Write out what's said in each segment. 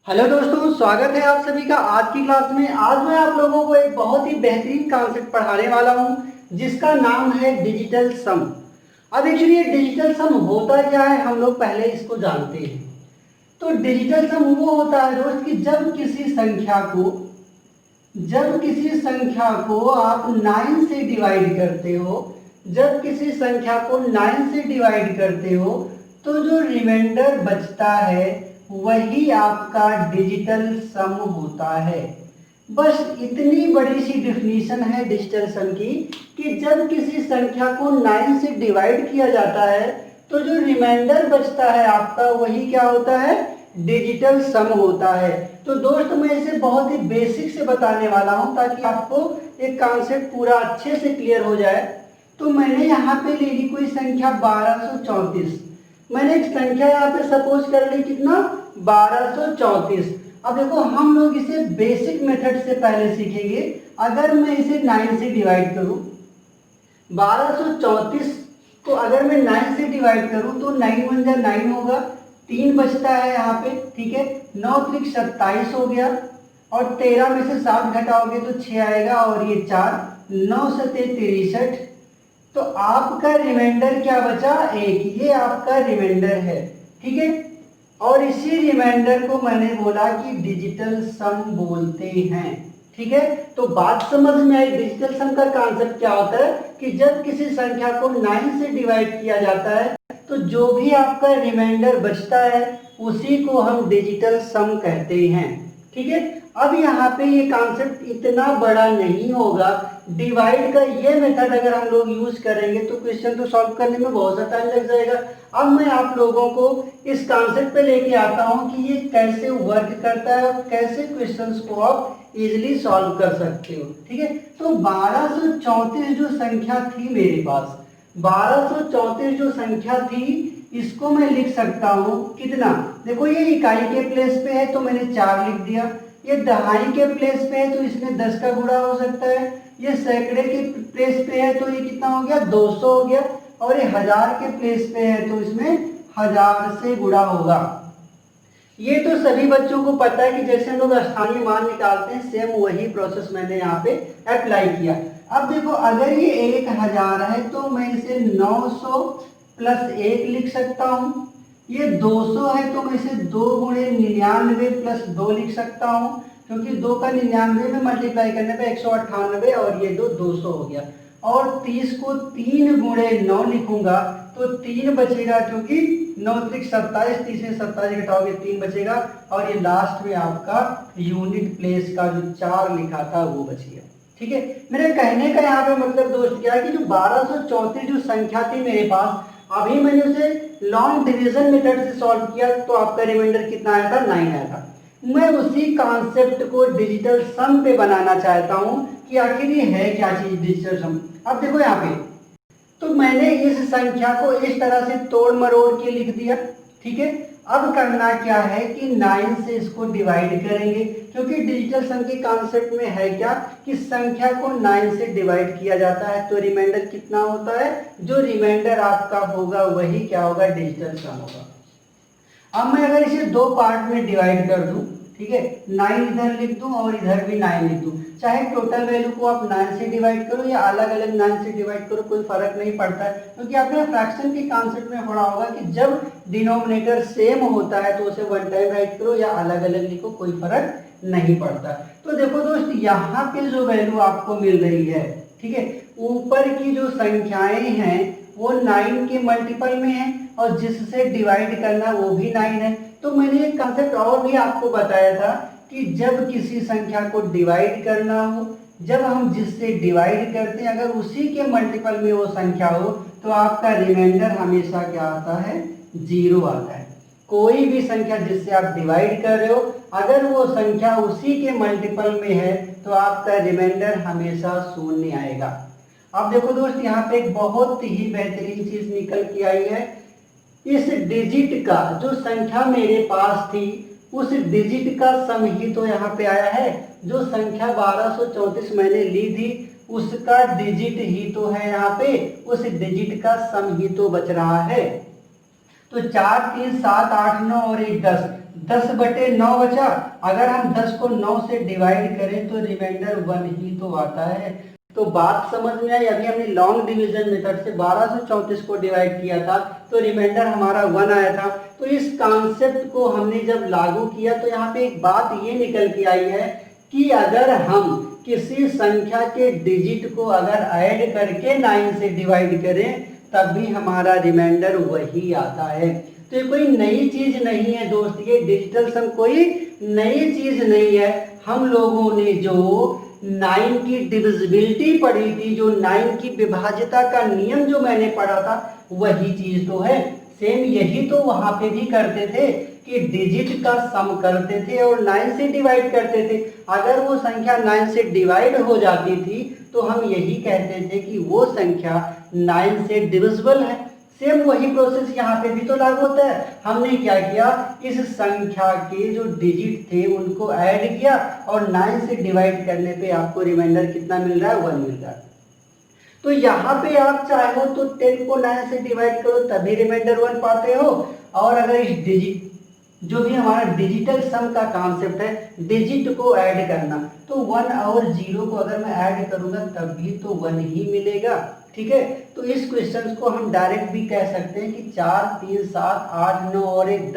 Hello दोस्तों, स्वागत है आप सभी का आज की क्लास में। आज मैं आप लोगों को एक बहुत ही बेहतरीन कॉन्सेप्ट पढ़ाने वाला हूं जिसका नाम है डिजिटल सम। अब एक्चुअली ये डिजिटल सम होता क्या है, हम लोग पहले इसको जानते हैं। तो डिजिटल सम वो होता है दोस्त कि जब किसी संख्या को आप 9 से डिवाइड करते हो, जब किसी संख्या को 9 से डिवाइड करते हो तो जो रिमाइंडर बचता है वही आपका डिजिटल सम होता है। बस इतनी बड़ी सी डिफिनीशन है डिजिटल सम की कि जब किसी संख्या को 9 से डिवाइड किया जाता है तो जो रिमाइंडर बचता है आपका वही क्या होता है, डिजिटल सम होता है। तो दोस्त मैं इसे बहुत ही बेसिक से बताने वाला हूं ताकि आपको एक कॉन्सेप्ट पूरा अच्छे से क्लियर हो जाए। तो मैंने यहाँ पे ले ली कोई संख्या 1234। मैंने एक संख्या यहाँ पे सपोज कर ली कितना, 1234। अब देखो हम लोग इसे बेसिक मेथड से पहले सीखेंगे। अगर मैं इसे 9 से डिवाइड करूं, 1234 को अगर मैं 9 से डिवाइड करूं तो 9 1 जा 9 होगा, 3 बचता है यहाँ पे, ठीक है। 9 त्रिक 27 हो गया और 13 में से 7 घटाओगे तो 6 आएगा और ये 4, 9 सते 63। तो आपका रिमाइंडर क्या बचा, 1। ये आपका रिमाइंडर है, ठीक है। और इसी रिमाइंडर को मैंने बोला कि डिजिटल सम बोलते हैं, ठीक है। तो बात समझ में आई। डिजिटल सम का कॉन्सेप्ट क्या होता है कि जब किसी संख्या को 9 से डिवाइड किया जाता है तो जो भी आपका रिमाइंडर बचता है उसी को हम डिजिटल सम कहते हैं, ठीक है। अब यहाँ पे ये कॉन्सेप्ट इतना बड़ा नहीं होगा। डिवाइड का ये मेथड अगर हम लोग यूज करेंगे तो क्वेश्चन तो सॉल्व करने में बहुत सा टाइम लग जाएगा। अब मैं आप लोगों को इस कॉन्सेप्ट पे लेके आता हूँ कि ये कैसे वर्क करता है और कैसे क्वेश्चंस को आप इजीली सॉल्व कर सकते हो, ठीक है। तो 1234 जो संख्या थी मेरे पास, 1234 जो संख्या थी इसको मैं लिख सकता हूँ कितना, देखो ये इकाई के प्लेस पे है तो मैंने 4 लिख दिया। ये दहाई के प्लेस पे है तो इसमें 10 का गुणा हो सकता है। ये सैकड़े के प्लेस पे है तो ये कितना हो गया, 200 हो गया। और ये हजार के प्लेस पे है तो इसमें 1000 से गुणा होगा। ये तो सभी बच्चों को पता है कि जैसे हम लोग स्थानीय मान निकालते हैं सेम वही प्रोसेस मैंने यहाँ पे अप्लाई किया। अब देखो अगर ये 1000 है तो मैं इसे 900 प्लस 1 लिख सकता हूँ। ये 200 है तो मैं इसे 2 गुणे 99 प्लस 2 लिख सकता हूँ, क्योंकि 2 का 99 में मल्टीप्लाई करने पे 198 और ये 200 हो गया। और 30 को 3 गुणे 9 लिखूंगा तो 3 बचेगा, क्योंकि 9 त्रिक 27, 30 में 27 घटाओगे 3 बचेगा। और ये लास्ट में आपका यूनिट प्लेस का जो 4 लिखा था वो बच गया, ठीक है। मेरे कहने का यहाँ पे मतलब दोस्त क्या है कि जो 1234 जो संख्या थी मेरे पास, अभी मैंने उसे लॉन्ग डिवीजन मेथड से सॉल्व किया तो आपका रिमाइंडर कितना आया था, 9 आया था। मैं उसी कॉन्सेप्ट को डिजिटल सम पे बनाना चाहता हूं कि आखिर ये है क्या चीज डिजिटल सम। अब देखो यहाँ पे तो मैंने इस संख्या को इस तरह से तोड़ मरोड़ के लिख दिया, ठीक है। अब करना क्या है कि 9 से इसको डिवाइड करेंगे, क्योंकि डिजिटल सम के कॉन्सेप्ट में है क्या कि संख्या को 9 से डिवाइड किया जाता है तो रिमाइंडर कितना होता है, जो रिमाइंडर आपका होगा वही क्या होगा, डिजिटल सम होगा। अब मैं अगर इसे 2 पार्ट में डिवाइड कर दूं, ठीक है, 9 इधर लिख दूं और इधर भी 9 लिख दूं, चाहे टोटल वैल्यू को आप 9 से डिवाइड करो या अलग अलग 9 से डिवाइड करो, कोई फर्क नहीं पड़ता है। क्योंकि आपने फ्रैक्शन के कॉन्सेप्ट में पढ़ा होगा कि जब डिनोमिनेटर सेम होता है तो उसे वन टाइम राइट करो या अलग अलग लिखो, कोई फर्क नहीं पड़ता। तो देखो दोस्त यहाँ पे जो वैल्यू आपको मिल रही है, ठीक है, ऊपर की जो संख्याएं हैं वो 9 के मल्टीपल में है और जिससे डिवाइड करना वो भी 9 है। तो मैंने एक कंसेप्ट और भी आपको बताया था कि जब किसी संख्या को डिवाइड करना हो, जब हम जिससे डिवाइड करते हैं अगर उसी के मल्टीपल में वो संख्या हो तो आपका रिमाइंडर हमेशा क्या आता है, 0 आता है। कोई भी संख्या जिससे आप डिवाइड कर रहे हो अगर वो संख्या उसी के मल्टीपल में है तो आपका रिमाइंडर हमेशा 0 आएगा। अब देखो दोस्त यहाँ पे एक बहुत ही बेहतरीन चीज निकल के आई है। इस डिजिट का जो संख्या मेरे पास थी उस डिजिट का सम ही तो यहाँ पे आया है। जो संख्या 1234 मैंने ली थी उसका डिजिट ही तो है यहाँ पे, उस डिजिट का सम ही तो बच रहा है। तो 4 3 7 8 9 और 1 10, 10/9 बचा। अगर हम 10 को 9 से डिवाइड करें तो रिमाइंडर 1 ही तो आता है। तो बात समझ में आई। अभी हमने लॉन्ग डिवीजन मेथड से 1234 को डिवाइड किया था तो रिमाइंडर हमारा 1 आया था। तो इस कॉन्सेप्ट को हमने जब लागू किया तो यहाँ पे एक बात ये निकल के आई है कि अगर हम किसी संख्या के डिजिट को अगर ऐड करके 9 से डिवाइड करें तब भी हमारा रिमाइंडर वही आता है। तो ये कोई नई चीज नहीं है दोस्त, ये डिजिटल सम कोई नई चीज नहीं है। हम लोगों ने जो 9 की डिविजिबिलिटी पढ़ी थी, जो 9 की विभाज्यता का नियम जो मैंने पढ़ा था, वही चीज तो है। सेम यही तो वहां पे भी करते थे कि डिजिट का सम करते थे और 9 से डिवाइड करते थे। अगर वो संख्या 9 से डिवाइड हो जाती थी तो हम यही कहते थे कि वो संख्या 9 से डिविजिबल है। सेम वही प्रोसेस यहाँ पे भी तो लागू होता है। हमने क्या किया, इस संख्या के जो डिजिट थे उनको ऐड किया और 9 से डिवाइड करने पे आपको रिमाइंडर कितना मिल रहा है, 1 मिल रहा है। तो यहाँ पे आप चाहो तो 10 को 9 से डिवाइड करो तभी रिमाइंडर 1 पाते हो। और अगर इस डिजिट जो भी हमारा डिजिटल सम का कॉन्सेप्ट है, डिजिट को ऐड करना, तो 1 और 0 को अगर मैं ऐड करूंगा तब भी तो 1 ही मिलेगा। ठीक है, तो इस क्वेश्चन को हम डायरेक्ट भी कह सकते हैं कि 4 3 7 8 9 और 1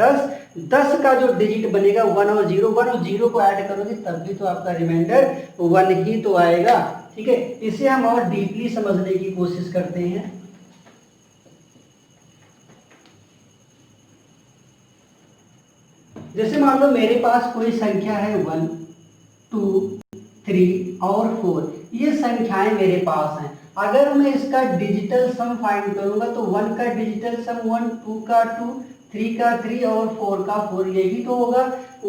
10 का जो डिजिट बनेगा 1 और 0 को ऐड करोगे तब भी तो आपका रिमाइंडर 1 ही तो आएगा। ठीक है, इसे हम और डीपली समझने की कोशिश करते हैं। जैसे मान लो मेरे पास कोई संख्या है 1 2 3 और 4, ये संख्याएं मेरे पास हैं। अगर मैं इसका डिजिटल सम फाइंड करूंगा तो 1 का डिजिटल सम 1, 2 का 2, 3 का 3 और 4 का 4, यही तो होगा।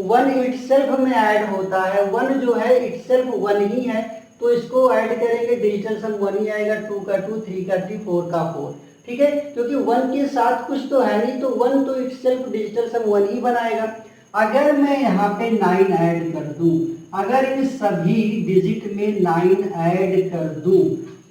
1 इटसेल्फ में ऐड होता है, 1 जो है इटसेल्फ 1 ही है, तो इसको ऐड करेंगे डिजिटल सम 1 ही आएगा। 2 का 2, 3 का 3, 4 का 4। ठीक है, क्योंकि 1 के साथ कुछ तो है नहीं, तो 1 तो इटसेल्फ डिजिटल सम 1 ही बनाएगा। अगर मैं यहाँ पे 9 ऐड कर दूं, अगर इन सभी डिजिट में 9 ऐड कर दूं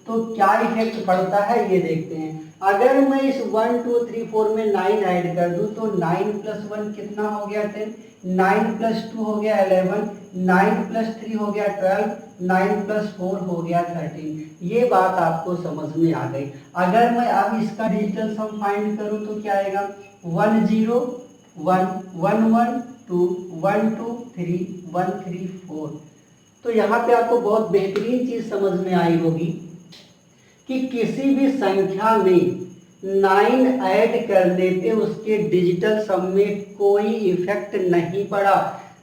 तो क्या इफेक्ट पड़ता है ये देखते हैं। अगर मैं इस 1 2 3 4 में 9 ऐड कर दूं तो 9 + 1 कितना हो गया 10, 9 + 2 हो गया 11, 9 + 3 हो गया 12, 9 + 4 हो गया 13। ये बात आपको समझ में आ गई। अगर मैं अब इसका डिजिटल सम फाइंड करूं तो क्या आएगा, 1 0 1 1 1 2 1 2 3 1 3 4। तो यहाँ पे आपको बहुत बेहतरीन चीज समझ में आई होगी कि किसी भी संख्या में 9 ऐड करने पे उसके डिजिटल सम में कोई इफेक्ट नहीं पड़ा।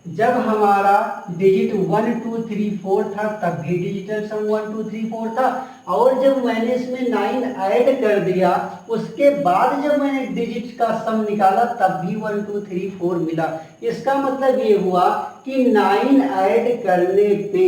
जब हमारा डिजिट 1 2 3 4 था तब भी डिजिटल सम 1 2 3 4 था, और जब मैंने इसमें 9 ऐड कर दिया उसके बाद जब मैंने डिजिट का सम निकाला तब भी 1 2 3 4 मिला। इसका मतलब ये हुआ कि 9 ऐड करने पे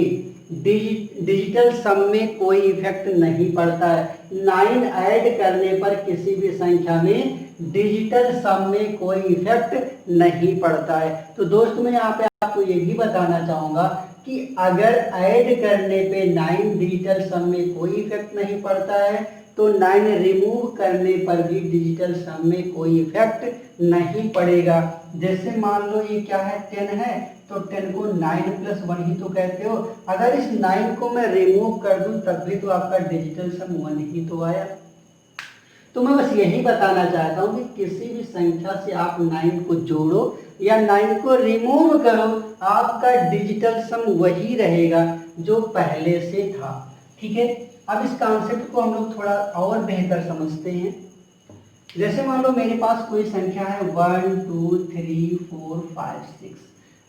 डिजिटल सम में कोई इफेक्ट नहीं पड़ता है। 9 ऐड करने पर किसी भी संख्या में डिजिटल सम में कोई इफेक्ट नहीं पड़ता है। तो दोस्त मैं यहाँ पे आपको ये भी बताना चाहूंगा कि अगर ऐड करने पे 9 डिजिटल सम में कोई इफेक्ट नहीं पड़ता है तो 9 रिमूव करने पर भी डिजिटल सम में कोई इफेक्ट नहीं पड़ेगा। जैसे मान लो ये क्या है 10 है, तो 10 को 9 + 1 ही तो कहते हो। अगर इस 9 को मैं रिमूव कर दूं तब भी तो आपका डिजिटल सम 1 ही तो आया। तो मैं बस यही बताना चाहता हूँ कि किसी भी संख्या से आप 9 को जोड़ो या 9 को रिमूव करो, आपका डिजिटल सम वही रहेगा जो पहले से था। ठीक है, अब इस कॉन्सेप्ट को हम लोग थोड़ा और बेहतर समझते हैं। जैसे मान लो मेरे पास कोई संख्या है 1 2 3 4 5 6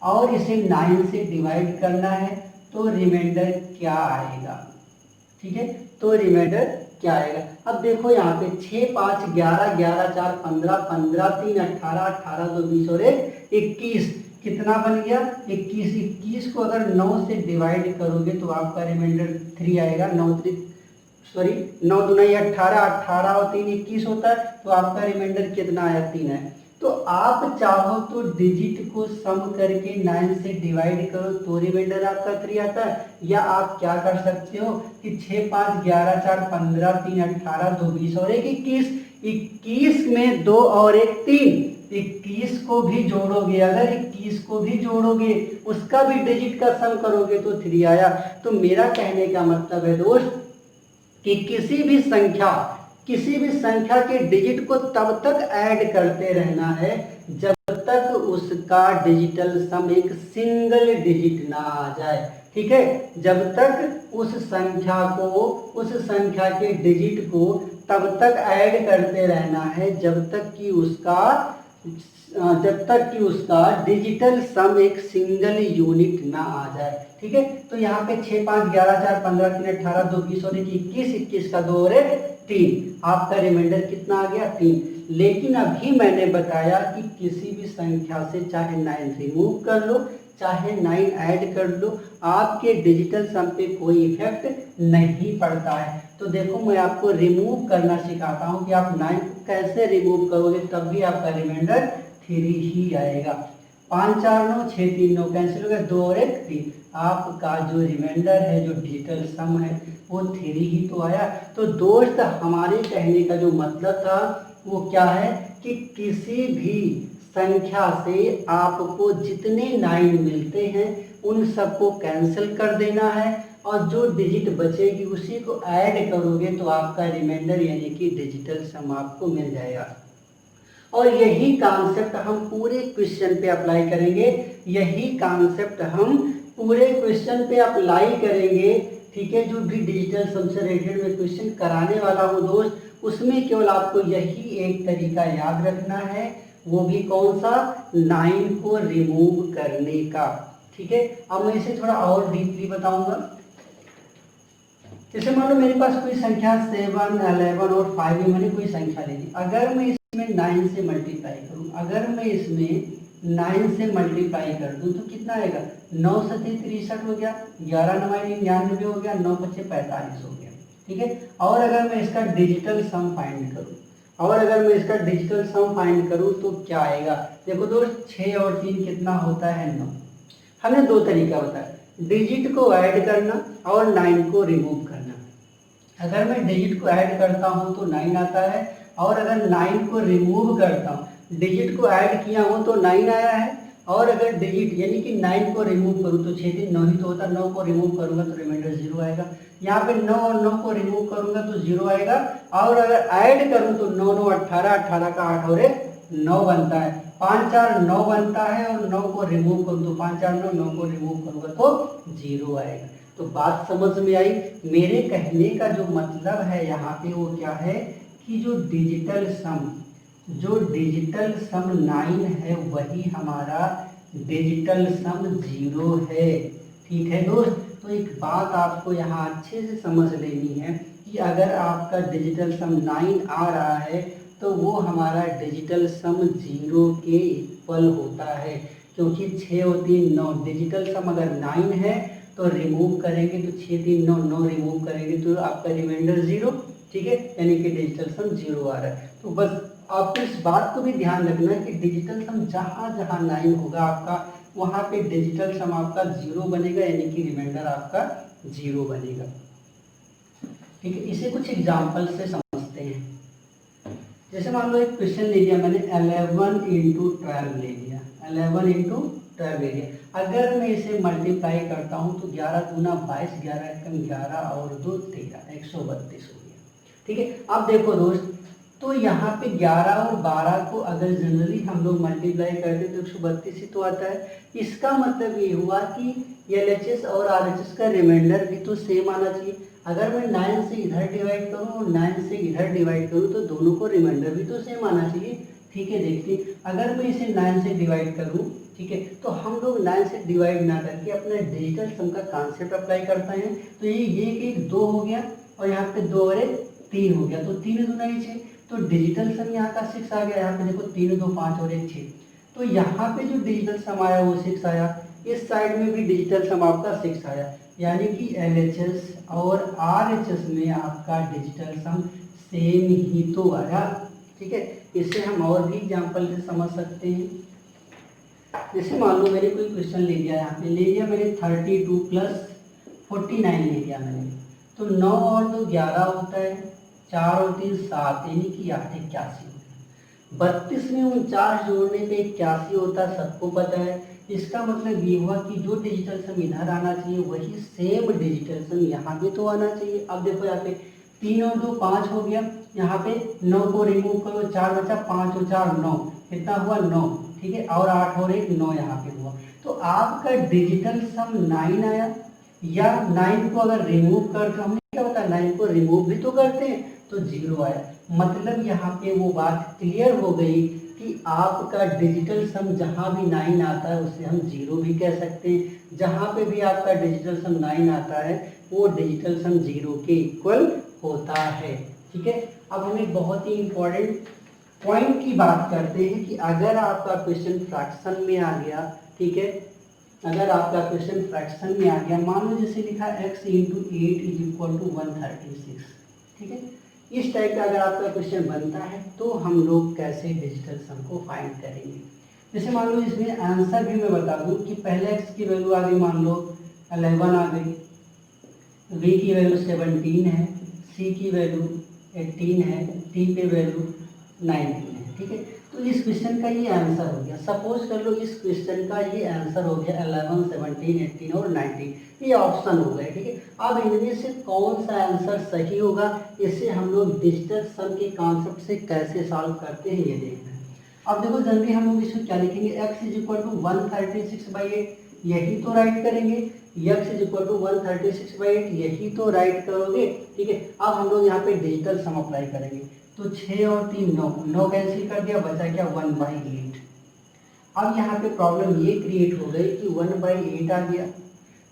और इसे 9 से डिवाइड करना है, तो रिमाइंडर क्या आएगा। ठीक है, तो रिमाइंडर क्या आएगा। अब देखो यहाँ पे 6 5 11 11 4 15 15 3 18 18 2 20 और 1 21, कितना बन गया 21। 21 को अगर 9 से डिवाइड करोगे तो आपका रिमाइंडर 3 आएगा। 9 दूना 18, 18 और 3 21 होता है, तो आपका रिमाइंडर कितना आया 3 है। तो आप चाहो तो डिजिट को सम करके 9 से डिवाइड करो तो रिमाइंडर आपका 3 आता है, या आप क्या कर सकते हो कि 6 5 11 4 15 3 18 2 20 और 1 21, 21 में 2 और 1 3, 21 को भी जोड़ोगे, अगर 21 को भी जोड़ोगे उसका भी डिजिट का सम करोगे तो 3 आया। तो मेरा कहने का मतलब है दोस्त कि किसी भी संख्या के डिजिट को तब तक ऐड करते रहना है जब तक उसका डिजिटल सम एक सिंगल डिजिट ना आ जाए। ठीक है, जब तक उस संख्या के डिजिट को तब तक ऐड करते रहना है जब तक कि उसका डिजिटल सम एक सिंगल यूनिट ना आ जाए। ठीक है, तो यहाँ पे 6 5 11 4 15 3 18 2 20 और 21 का 2 और 3, आपका रिमाइंडर कितना आ गया 3। लेकिन अभी मैंने बताया कि किसी भी संख्या से चाहे 9 रिमूव कर लो चाहे 9 ऐड कर लो, आपके डिजिटल सम पे कोई इफेक्ट नहीं पड़ता है। तो देखो मैं आपको रिमूव करना सिखाता हूँ कि आप 9 को कैसे रिमूव करोगे, तब भी आपका रिमाइंडर 3 ही आएगा। 5 4 9 6 3 9 कैंसिल हो गया, 2 और 1 3, आपका जो रिमाइंडर है जो डिजिटल सम है वो 3 ही तो आया। तो दोस्त हमारे कहने का जो मतलब था वो क्या है कि किसी भी संख्या से आपको जितने 9 मिलते हैं उन सबको कैंसिल कर देना है और जो डिजिट बचेगी उसी को ऐड करोगे तो आपका रिमाइंडर यानी कि डिजिटल सम आपको मिल जाएगा। और यही कॉन्सेप्ट हम पूरे क्वेश्चन पे अप्लाई करेंगे, ठीक है। जो भी डिजिटल सम से रिलेटेड में क्वेश्चन कराने वाला हूँ दोस्त, उसमें केवल आपको यही एक तरीका याद रखना है, वो भी कौन सा, 9 को रिमूव करने का। ठीक है, अब मैं इसे थोड़ा और डीपली बताऊंगा। जैसे मान लो मेरे पास कोई संख्या 7 11 और 5 मैंने कोई संख्या ले ली, अगर मैं इसमें 9 से मल्टीप्लाई करूं, अगर मैं इसमें 9 से मल्टीप्लाई कर दूं तो कितना आएगा, 9 7 63 हो गया, 11 9 99 हो गया, 9 5 45 हो गया। ठीक है, और अगर मैं इसका डिजिटल सम फाइंड करूं तो क्या आएगा, देखो दोस्त 6 और 3 कितना होता है 9। हमने दो तरीका बताया, डिजिट को ऐड करना और 9 को रिमूव करना। अगर मैं डिजिट को ऐड करता हूं तो 9 आता है, और अगर 9 को रिमूव करता हूं, डिजिट को ऐड किया हूं तो 9 आया है, और अगर डिजिट यानी कि 9 को रिमूव करूं तो 6 दिन 9 ही तो होता है, 9 को रिमूव करूंगा तो रिमाइंडर 0 आएगा। यहाँ पे 9 और 9 को रिमूव करूंगा तो 0 आएगा, और अगर ऐड करूं तो 9 9 18, 18 का 8 और 1 9 बनता है, 5 4 9 बनता है, और 9 को रिमूव करूं तो 5 4 9, 9 को रिमूव करूंगा तो 0 आएगा। तो बात समझ में आई। मेरे कहने का जो मतलब है यहाँ पे वो क्या है कि जो डिजिटल सम 9 है वही हमारा डिजिटल सम 0 है। ठीक है दोस्त, तो एक बात आपको यहाँ अच्छे से समझ लेनी है कि अगर आपका डिजिटल सम 9 आ रहा है तो वो हमारा डिजिटल सम 0 के इक्वल होता है, क्योंकि 6 और 3 9, डिजिटल सम अगर 9 है तो रिमूव करेंगे तो 6 3 9, 9 रिमूव करेंगे तो आपका रिमाइंडर 0। ठीक है, यानी कि डिजिटल सम 0 आ रहा है। तो बस आपको इस बात को भी ध्यान रखना है कि डिजिटल सम जहाँ जहाँ 9 होगा आपका, वहाँ पे डिजिटल सम आपका 0 बनेगा, यानी कि रिमाइंडर आपका 0 बनेगा। ठीक है, इसे कुछ एग्जाम्पल से समझते हैं। जैसे मान लो एक क्वेश्चन ले लिया मैंने, 11 × 12 ले लिया, 11 × 12 ले लिया। अगर मैं इसे मल्टीप्लाई करता हूँ तो 11 गुना 22, 11 एकम 11 और 2 13, 132 हो गया। ठीक है, अब देखो दोस्त, तो यहाँ पे 11 और 12 को अगर जनरली हम लोग मल्टीप्लाई करते तो 132 ही तो आता है। इसका मतलब ये हुआ कि LHS और RHS का रिमाइंडर भी तो सेम आना चाहिए। अगर मैं 9 से इधर डिवाइड करूँ और 9 से इधर डिवाइड करूँ तो दोनों को रिमाइंडर भी तो सेम आना चाहिए। ठीक है, देखिए अगर मैं इसे 9 से डिवाइड करूँ, ठीक है, तो हम लोग 9 से डिवाइड ना करके अपना डिजिटल सम का कॉन्सेप्ट अप्लाई करते हैं। तो ये एक 2 हो गया, और यहाँ पे 2 और 1 3 हो गया, तो 3 दूना 6, तो डिजिटल सम यहाँ का 6 आ गया। यहाँ पे देखो 3 2 5 और 1 6, तो यहाँ पे जो डिजिटल सम आया वो 6 आया, इस साइड में भी डिजिटल सम आपका 6 आया, यानी कि LHS और RHS में आपका डिजिटल सम सेम ही तो आया। ठीक है, इससे हम और भी एग्जाम्पल से समझ सकते हैं। जैसे मान लो मैंने कोई क्वेश्चन ले लिया, यहाँ पे ले लिया मैंने 32 + 49 ले लिया मैंने, तो 9 और 2 11 होता है, 4 और 3 7, यानी कि 8 81 होता है। 32 में 49 जोड़ने पे 81 होता है, सबको पता है। इसका मतलब ये हुआ कि जो डिजिटल सम इधर आना चाहिए वही सेम डिजिटल सम यहाँ पे तो आना चाहिए। अब देखो यहाँ पे 3 और 2 5 हो गया, यहाँ पे 9 को रिमूव करो, 4 बचा, 5 और 4 9, कितना हुआ 9, ठीक है, और 8 और 1 9 यहाँ पे हुआ। तो आपका डिजिटल सम 9 आया, या 9 को अगर रिमूव करके, हमने क्या बताया 9 को रिमूव भी तो करते हैं, तो 0 आया। मतलब यहाँ पे वो बात क्लियर हो गई कि आपका डिजिटल सम जहाँ भी 9 आता है उसे हम 0 भी कह सकते हैं। जहाँ पे भी आपका डिजिटल सम 9 आता है वो डिजिटल सम 0 के इक्वल होता है, ठीक है। अब हम एक बहुत ही इंपॉर्टेंट पॉइंट की बात करते हैं कि अगर आपका क्वेश्चन फ्रैक्शन में आ गया, ठीक है, अगर आपका क्वेश्चन फ्रैक्शन में आ गया, मान लो जैसे लिखा x into 8 is equal to 136, ठीक है, इस टाइप का अगर आपका क्वेश्चन बनता है तो हम लोग कैसे डिजिटल सम को फाइंड करेंगे। जैसे मान लो इसमें आंसर भी मैं बता दूं कि पहले x की वैल्यू आ गई, मान लो 11 आ गई, v की वैल्यू 17 है, c की वैल्यू 18 है, t पे वैल्यू 19 है, ठीक है। तो इस क्वेश्चन का ये आंसर हो गया। सपोज कर लो इस क्वेश्चन का ये आंसर हो गया 11, 17, 18 और 19, ये ऑप्शन हो गए, ठीक है। अब इनमें से कौन सा आंसर सही होगा, इसे हम लोग डिजिटल सम के कॉन्सेप्ट से कैसे सॉल्व करते हैं ये देखना है। अब देखो जल्दी हम लोग इसको क्या लिखेंगे, x इज इक्वल टू 136/8, यही तो राइट करेंगे, x इज इक्वल टू 136/8, यही तो राइट करोगे, ठीक है। अब हम लोग यहाँ पे डिजिटल सम अप्लाई करेंगे, तो 6 और 3 9, 9 कैंसिल कर दिया, बचा क्या 1/8। अब यहाँ पे प्रॉब्लम ये क्रिएट हो गई कि 1/8 आ गया,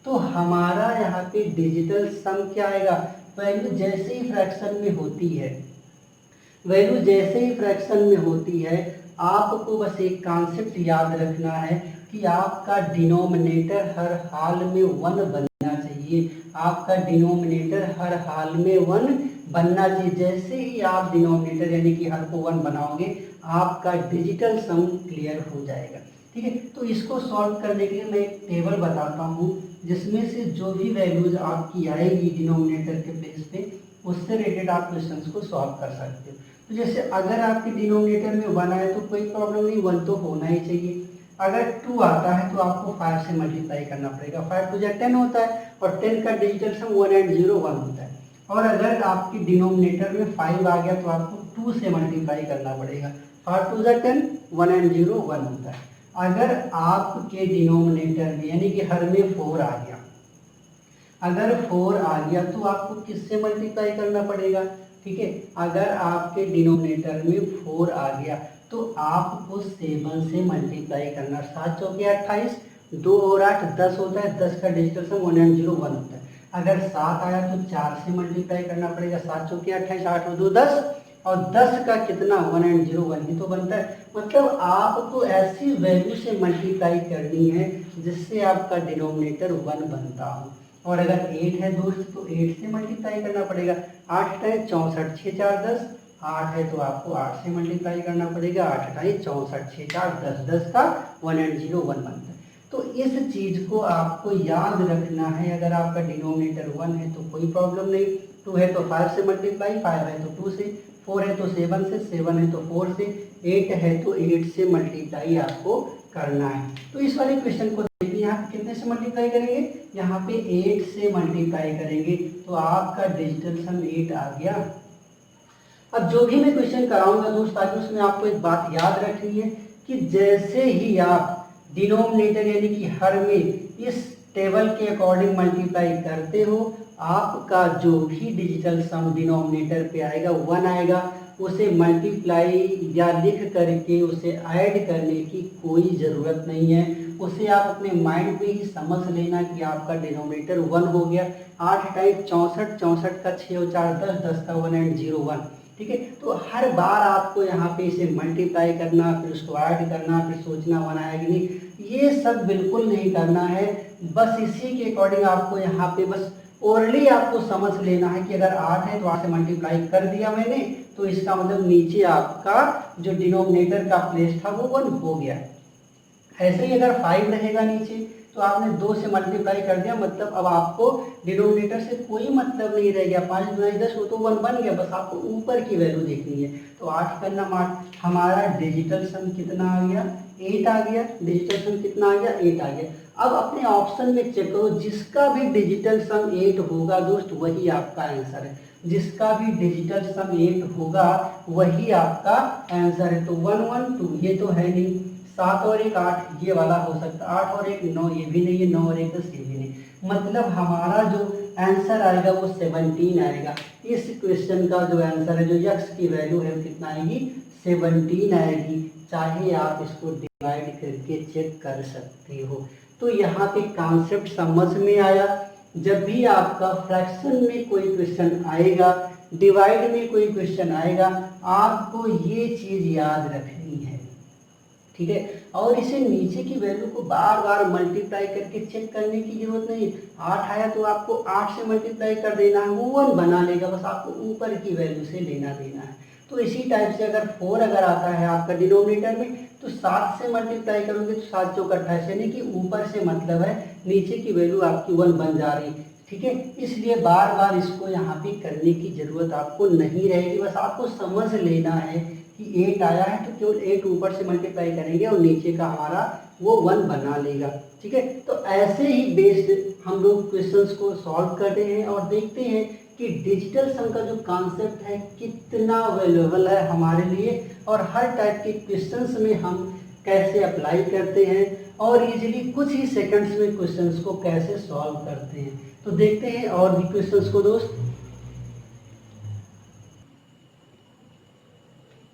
तो हमारा यहाँ पे डिजिटल सम क्या आएगा, वैल्यू जैसे ही फ्रैक्शन में होती है, वैल्यू जैसे ही फ्रैक्शन में होती है, आपको बस एक कॉन्सेप्ट याद रखना है कि आपका डिनोमिनेटर हर हाल में 1 बनना चाहिए, आपका डिनोमिनेटर हर हाल में 1 बनना चाहिए। जैसे ही आप डिनोमिनेटर यानी कि हर को 1 बनाओगे आपका डिजिटल सम क्लियर हो जाएगा, ठीक है। तो इसको सॉल्व करने के लिए मैं एक टेबल बताता हूँ जिसमें से जो भी वैल्यूज आपकी आएगी डिनोमिनेटर के बेस पे उससे रिलेटेड आप क्वेश्चंस को सॉल्व कर सकते हो। तो जैसे अगर आपके डिनोमिनेटर में 1 आए तो कोई प्रॉब्लम नहीं, 1 तो होना ही चाहिए। अगर 2 आता है तो आपको 5 से मल्टीप्लाई करना पड़ेगा, 5 टू 10 होता है और 10 का डिजिटल सम 1 and 0 1 होता है। और अगर आपके डिनोमिनेटर में 5 आ गया तो आपको 2 से मल्टीप्लाई करना पड़ेगा, 5 टू 10 1 and 0 1 होता है। अगर आपके डिनोमिनेटर में यानी कि हर में 4 आ गया, अगर 4 आ गया तो आपको किससे मल्टीप्लाई करना पड़ेगा, ठीक है। अगर आपके डिनोमिनेटर में 4 आ गया तो आपको 7 से मल्टीप्लाई करना, 7 चौके 28, 2 और 8 10 होता है, 10 का डिजिटल सम 1 and 0 1 होता है। अगर 7 आया तो 4 से मल्टीप्लाई करना पड़ेगा, 7 चौके 28, 8 और 2 10, और 10 का कितना 1 and 0 1 ही तो बनता है। मतलब आपको ऐसी वैल्यू से मल्टीप्लाई करनी है जिससे आपका डिनोमिनेटर 1 बनता हो। और अगर 8 है दोस्त तो 8 से मल्टीप्लाई करना पड़ेगा, 8 है 64, 6 4 10, 8 है तो आपको 8 से मल्टीप्लाई करना पड़ेगा, 8 है 64, 6 4 10, 10 का 1 and 0 1 बनता है। तो इस चीज को आपको याद रखना है। अगर आपका डिनोमिनेटर 1 है तो कोई प्रॉब्लम नहीं, 2 है तो 5 से मल्टीप्लाई, 5 है तो 2 से, 4 है तो 7 से, 7 है तो 4 से, 8 है तो 8 से मल्टीप्लाई आपको करना है। तो इस वाले क्वेश्चन को देखिए, यहाँ पे कितने से मल्टीप्लाई करेंगे, यहाँ पे 8 से मल्टीप्लाई करेंगे तो आपका डिजिटल सम 8 आ गया। अब जो भी मैं क्वेश्चन कराऊंगा दोस्त ताकि उसमें आपको एक बात याद रखनी है कि जैसे ही आप डिनोमिनेटर यानी कि हर में इस टेबल के अकॉर्डिंग मल्टीप्लाई करते हो, आपका जो भी डिजिटल सम डिनोमिनेटर पे आएगा 1 आएगा, उसे मल्टीप्लाई या लिख करके उसे ऐड करने की कोई ज़रूरत नहीं है। उसे आप अपने माइंड पे ही समझ लेना कि आपका डिनोमिनेटर 1 हो गया। 8 टाइप 64, 64 का 6 और 4 10, 10 का 1 and 0 1, ठीक है। तो हर बार आपको यहाँ पे इसे मल्टीप्लाई करना, फिर उसको ऐड करना, फिर सोचना 1 आया कि नहीं, ये सब बिल्कुल नहीं करना है। बस इसी के अकॉर्डिंग आपको यहाँ पे बस ओरली आपको समझ लेना है कि अगर 8 है तो 8 से मल्टीप्लाई कर दिया मैंने, तो इसका मतलब नीचे आपका जो डिनोमिनेटर का प्लेस था वो 1 हो गया। ऐसे ही अगर 5 रहेगा नीचे तो आपने 2 से मल्टीप्लाई कर दिया, मतलब अब आपको डिनोमिनेटर से कोई मतलब नहीं रह गया। 5 गुना 10 वो तो 1 बन गया, बस आपको ऊपर की वैल्यू देखनी है। तो 8 का नाम 8, हमारा डिजिटल सम कितना आ गया, 8 आ गया। डिजिटल सम कितना आ गया, 8 आ गया। अब अपने ऑप्शन में चेक करो, जिसका भी डिजिटल सम 8 होगा दोस्त वही आपका आंसर है। जिसका भी डिजिटल सम 8 होगा वही आपका आंसर है। तो 1 1 2 ये तो है नहीं, 7 और 1 8 ये वाला हो सकता है, 8 और 1 9 ये भी नहीं है, 9 और 1 10 ये भी नहीं। मतलब हमारा जो आंसर आएगा वो 17 आएगा। इस क्वेश्चन का जो आंसर है, जो यक्स की वैल्यू है वो कितना आएगी, 17 आएगी। चाहे आप इसको डिवाइड करके चेक कर सकते हो। तो यहाँ पे कॉन्सेप्ट समझ में आया। जब भी आपका फ्रैक्शन में कोई क्वेश्चन आएगा, डिवाइड में कोई क्वेश्चन आएगा, आपको ये चीज याद रखनी है, ठीक है। और इसे नीचे की वैल्यू को बार बार मल्टीप्लाई करके चेक करने की जरूरत नहीं। 8 आया तो आपको 8 से मल्टीप्लाई कर देना है, वो 1 बना लेगा, बस आपको ऊपर की वैल्यू से लेना देना है। तो इसी टाइप से अगर 4 अगर आता है आपका डिनोमिनेटर में, तो 7 से मल्टीप्लाई करोगे तो 7 चौक 28, यानी कि ऊपर से मतलब है नीचे की वैल्यू आपकी 1 बन जा रही, ठीक है। इसलिए बार बार इसको यहाँ पे करने की जरूरत आपको नहीं रहेगी, बस आपको समझ लेना है कि 8 आया है तो केवल 8 ऊपर से मल्टीप्लाई करेंगे और नीचे का हमारा वो 1 बना लेगा, ठीक है। तो ऐसे ही बेस्ड हम लोग क्वेश्चंस को सॉल्व करते हैं और देखते हैं कि डिजिटल सम का जो कॉन्सेप्ट है कितना अवेलेबल है हमारे लिए, और हर टाइप के क्वेश्चंस में हम कैसे अप्लाई करते हैं और इजीली कुछ ही सेकंड्स में क्वेश्चंस को कैसे सॉल्व करते हैं। तो देखते हैं और भी क्वेश्चंस को दोस्त।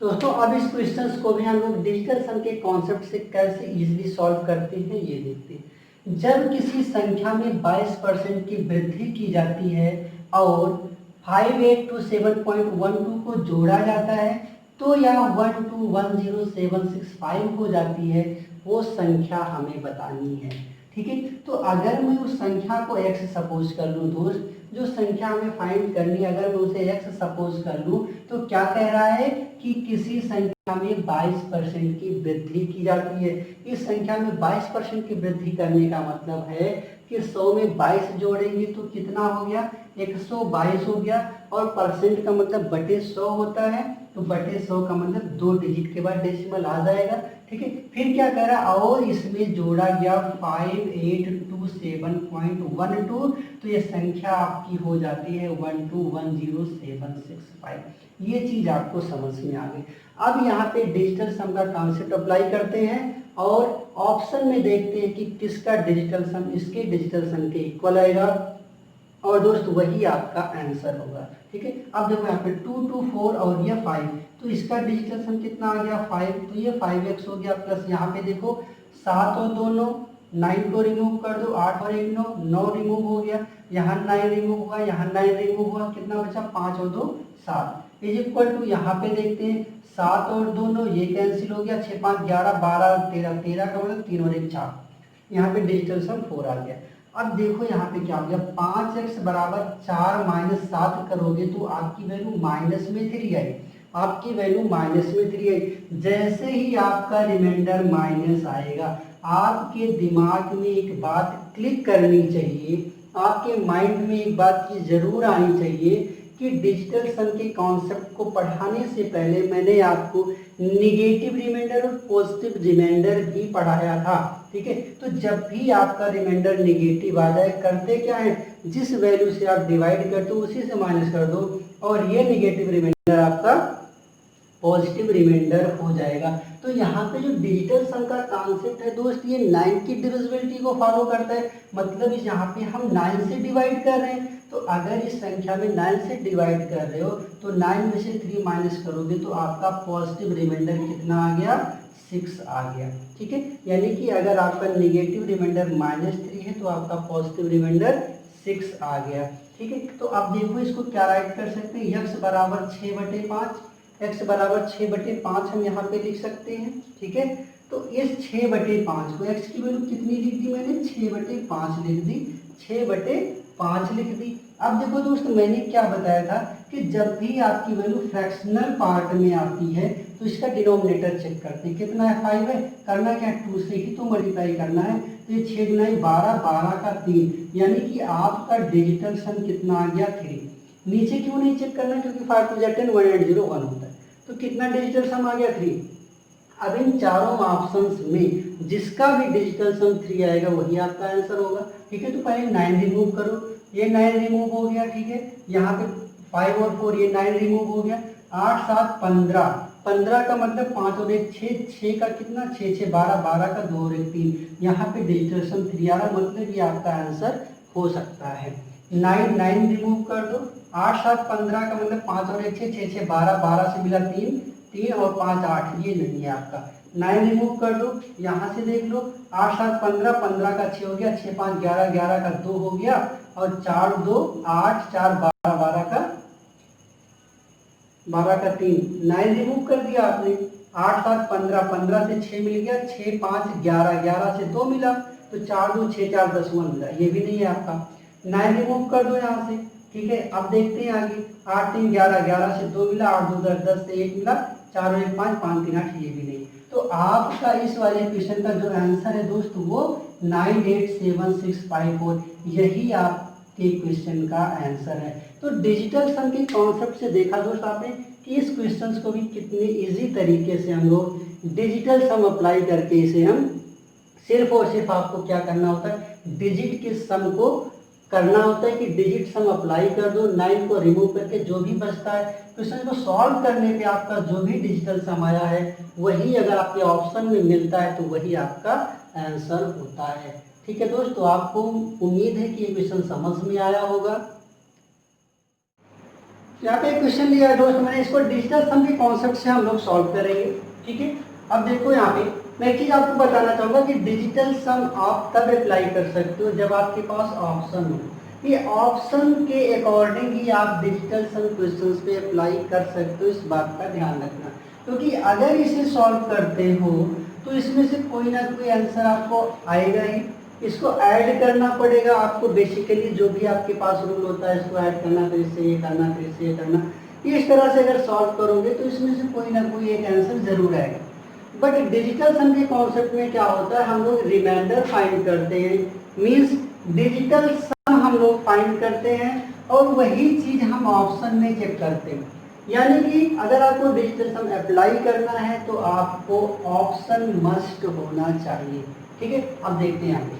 दोस्तों अब इस क्वेश्चंस को भी हम लोग डिजिटल सम के कॉन्सेप्ट से कैसे इजीली सॉल्व करते हैं ये देखते हैं। जब किसी संख्या में 22% की वृद्धि की जाती है और 5827.12 को जोड़ा जाता है तो यह 1210765 हो जाती है, वो संख्या हमें बतानी है, ठीक है। तो अगर मैं उस संख्या को x सपोज कर लूँ दोस्त, जो संख्या हमें फाइंड करनी है अगर मैं उसे x सपोज कर लूँ, तो क्या कह रहा है कि किसी संख्या में 22% की वृद्धि की जाती है। इस संख्या में 22% की वृद्धि करने का मतलब है कि 100 में 22 जोड़ेंगे तो कितना हो गया, 122 हो गया। और परसेंट का मतलब बटे 100 होता है, तो बटे 100 का मतलब 2 डिजिट के बाद डेसिमल आ जाएगा, ठीक है। फिर क्या कह रहा है, और इसमें जोड़ा गया 5827.12, तो ये संख्या आपकी हो जाती है 1210765। ये चीज आपको समझ में आ गई। अब यहाँ पे डिजिटल सम का कॉन्सेप्ट अप्लाई करते हैं और ऑप्शन में देखते हैं कि किसका डिजिटल सम इसके डिजिटल सम के इक्वल आएगा, और दोस्त वही आपका आंसर होगा, ठीक है। अब देखो यहाँ पे 2 2 4 और ये 5, तो इसका डिजिटल सम कितना आ गया 5, तो ये 5x हो गया। प्लस यहाँ पे देखो 7 और 2 9, 9 को रिमूव कर दो, 8 और 1 9, 9 रिमूव हो गया, यहाँ 9 रिमूव हुआ, यहाँ 9 रिमूव हुआ, कितना बचा 5 और 2 7 इज इक्वल टू, यहाँ पे देखते हैं 7 और 2 9 ये कैंसिल हो गया, 6 5 11 12 13, 13 का मतलब 3 और 1 4, यहाँ पे डिजिटल सम 4 आ गया। अब देखो यहाँ पे क्या हो गया, 5x बराबर 4 माइनस 7 करोगे तो आपकी वैल्यू माइनस में 3 आई, आपकी वैल्यू माइनस में 3 आई। जैसे ही आपका रिमाइंडर माइनस आएगा, आपके दिमाग में एक बात क्लिक करनी चाहिए, आपके माइंड में एक बात की जरूर आनी चाहिए कि डिजिटल सम के कॉन्सेप्ट को पढ़ाने से पहले मैंने आपको निगेटिव रिमाइंडर और पॉजिटिव रिमाइंडर भी पढ़ाया था, ठीक है। तो जब भी आपका रिमाइंडर निगेटिव आ जाए, करते क्या है, जिस वैल्यू से आप डिवाइड करते हो उसी से माइनस कर दो और ये निगेटिव रिमाइंडर आपका पॉजिटिव रिमाइंडर हो जाएगा। तो यहाँ पे जो डिजिटल सम का कॉन्सेप्ट है दोस्त, ये 9 की डिविजिबिलिटी को फॉलो करता है। मतलब इस यहाँ पे हम 9 से डिवाइड कर रहे हैं, तो अगर इस संख्या में 9 से डिवाइड कर रहे हो तो 9 में से 3 माइनस करोगे तो आपका पॉजिटिव रिमाइंडर कितना आ गया, 6 आ गया, ठीक है। यानी कि अगर आपका निगेटिव रिमाइंडर -3 है तो आपका पॉजिटिव रिमाइंडर 6 आ गया, ठीक है। तो अब देखो इसको क्या राइट कर सकते हैं, x बराबर 6/5, x बराबर 6/5 हम यहाँ पे लिख सकते हैं, ठीक है। तो इस 6/5 को x की वैल्यू कितनी लिख दी मैंने, 6/5 लिख दी, 6/5 लिख दी। अब देखो दोस्त मैंने क्या बताया था कि जब भी आपकी वैल्यू फ्रैक्शनल पार्ट में आती है तो इसका डिनोमिनेटर चेक करते हैं, कितना है 5 है, करना क्या 2 से ही तो मल्टीप्लाई करना है, तो ये 6 गुना 12, 12 का 3, यानी कि आपका डिजिटल सम कितना आ गया 3। नीचे क्यों नहीं चेक करना, क्योंकि 5 2 10 1 8 0 1 होता है, तो कितना डिजिटल सम आ गया 3। अब इन चारों ऑप्शंस में जिसका भी डिजिटल सम 3 आएगा वही आपका आंसर होगा, ठीक है। तो पहले 9 रिमूव करो, ये 9 रिमूव हो गया, ठीक है। यहाँ पे 5 और 4 ये 9 रिमूव हो गया, 8 7 15, 15 का मतलब 5 और 1 6, 6 का कितना 6 6 12, 12 का 2 और 1 3, यहाँ पे डिजिटल सम 3 आ रहा, मतलब ये आपका आंसर हो सकता है। 9 9 रिमूव कर दो, 8 7 15 का मतलब 5 और 1 6, 6 6 12, 12 से मिला 3, 3 और 5 8, ये नहीं है आपका। 9 रिमूव कर दो, यहाँ से देख लो 8 7 15, 15 का 6 हो गया, 6 5 11, 11 का 2 हो गया, और 4 2 8, 4 12, 12 का 3, 9 रिमूव कर दिया आपने, 8 7 15, 15 से 6 मिल गया, 6 5 11, 11 से 2 मिला, तो 4 2 6 4 10 1 मिला, ये भी नहीं है आपका। 9 रिमूव कर दो यहाँ से, ठीक है। अब देखते हैं आगे, 8 3 11, 11 से 2 मिला, 8 2 10, 10 से 1 मिला, 4 और 1 5, 5 3 8, ये भी नहीं। तो आपका इस वाले क्वेश्चन का जो आंसर है दोस्तों वो 98765 यही आपके क्वेश्चन का आंसर है। तो डिजिटल सम के कॉन्सेप्ट से देखा दोस्त आपने कि इस क्वेश्चन को भी कितने इजी तरीके से हम लोग डिजिटल सम अप्लाई करके इसे हम सिर्फ और सिर्फ आपको क्या करना होता है, डिजिट के सम को करना होता है कि डिजिट सम अप्लाई कर दो, 9 को रिमूव करके जो भी बचता है क्वेश्चन को सॉल्व करने पे आपका जो भी डिजिटल सम आया है वही अगर आपके ऑप्शन में मिलता है तो वही आपका आंसर होता है, ठीक है दोस्तों। आपको उम्मीद है कि ये क्वेश्चन समझ में आया होगा। यहाँ पे एक क्वेश्चन लिया है दोस्त मैंने, इसको डिजिटल सम के कॉन्सेप्ट से हम लोग सॉल्व करेंगे, ठीक है। अब देखो यहाँ पे मैं एक चीज आपको बताना चाहूंगा कि डिजिटल सम आप तब अप्लाई कर सकते हो जब आपके पास ऑप्शन हो। ये ऑप्शन के अकॉर्डिंग ही आप डिजिटल सम क्वेश्चंस पे अप्लाई कर सकते हो, इस बात का ध्यान रखना, क्योंकि अगर इसे सॉल्व करते हो तो इसमें से कोई ना कोई आंसर आपको आएगा ही, इसको ऐड करना पड़ेगा आपको, बेसिकली जो भी आपके पास रूल होता है इसको ऐड करना, फिर इससे ये करना, फिर इससे ये करना, इस तरह से अगर सॉल्व करोगे तो इसमें से कोई ना कोई एक आंसर जरूर आएगा। बट डिजिटल सम के कॉन्सेप्ट में क्या होता है, हम लोग रिमाइंडर फाइंड करते हैं, मींस डिजिटल सम हम लोग फाइंड करते हैं और वही चीज हम ऑप्शन में चेक करते हैं। यानी कि अगर आपको डिजिटल सम अप्लाई करना है तो आपको ऑप्शन मस्ट होना चाहिए, ठीक है। अब देखते हैं आगे,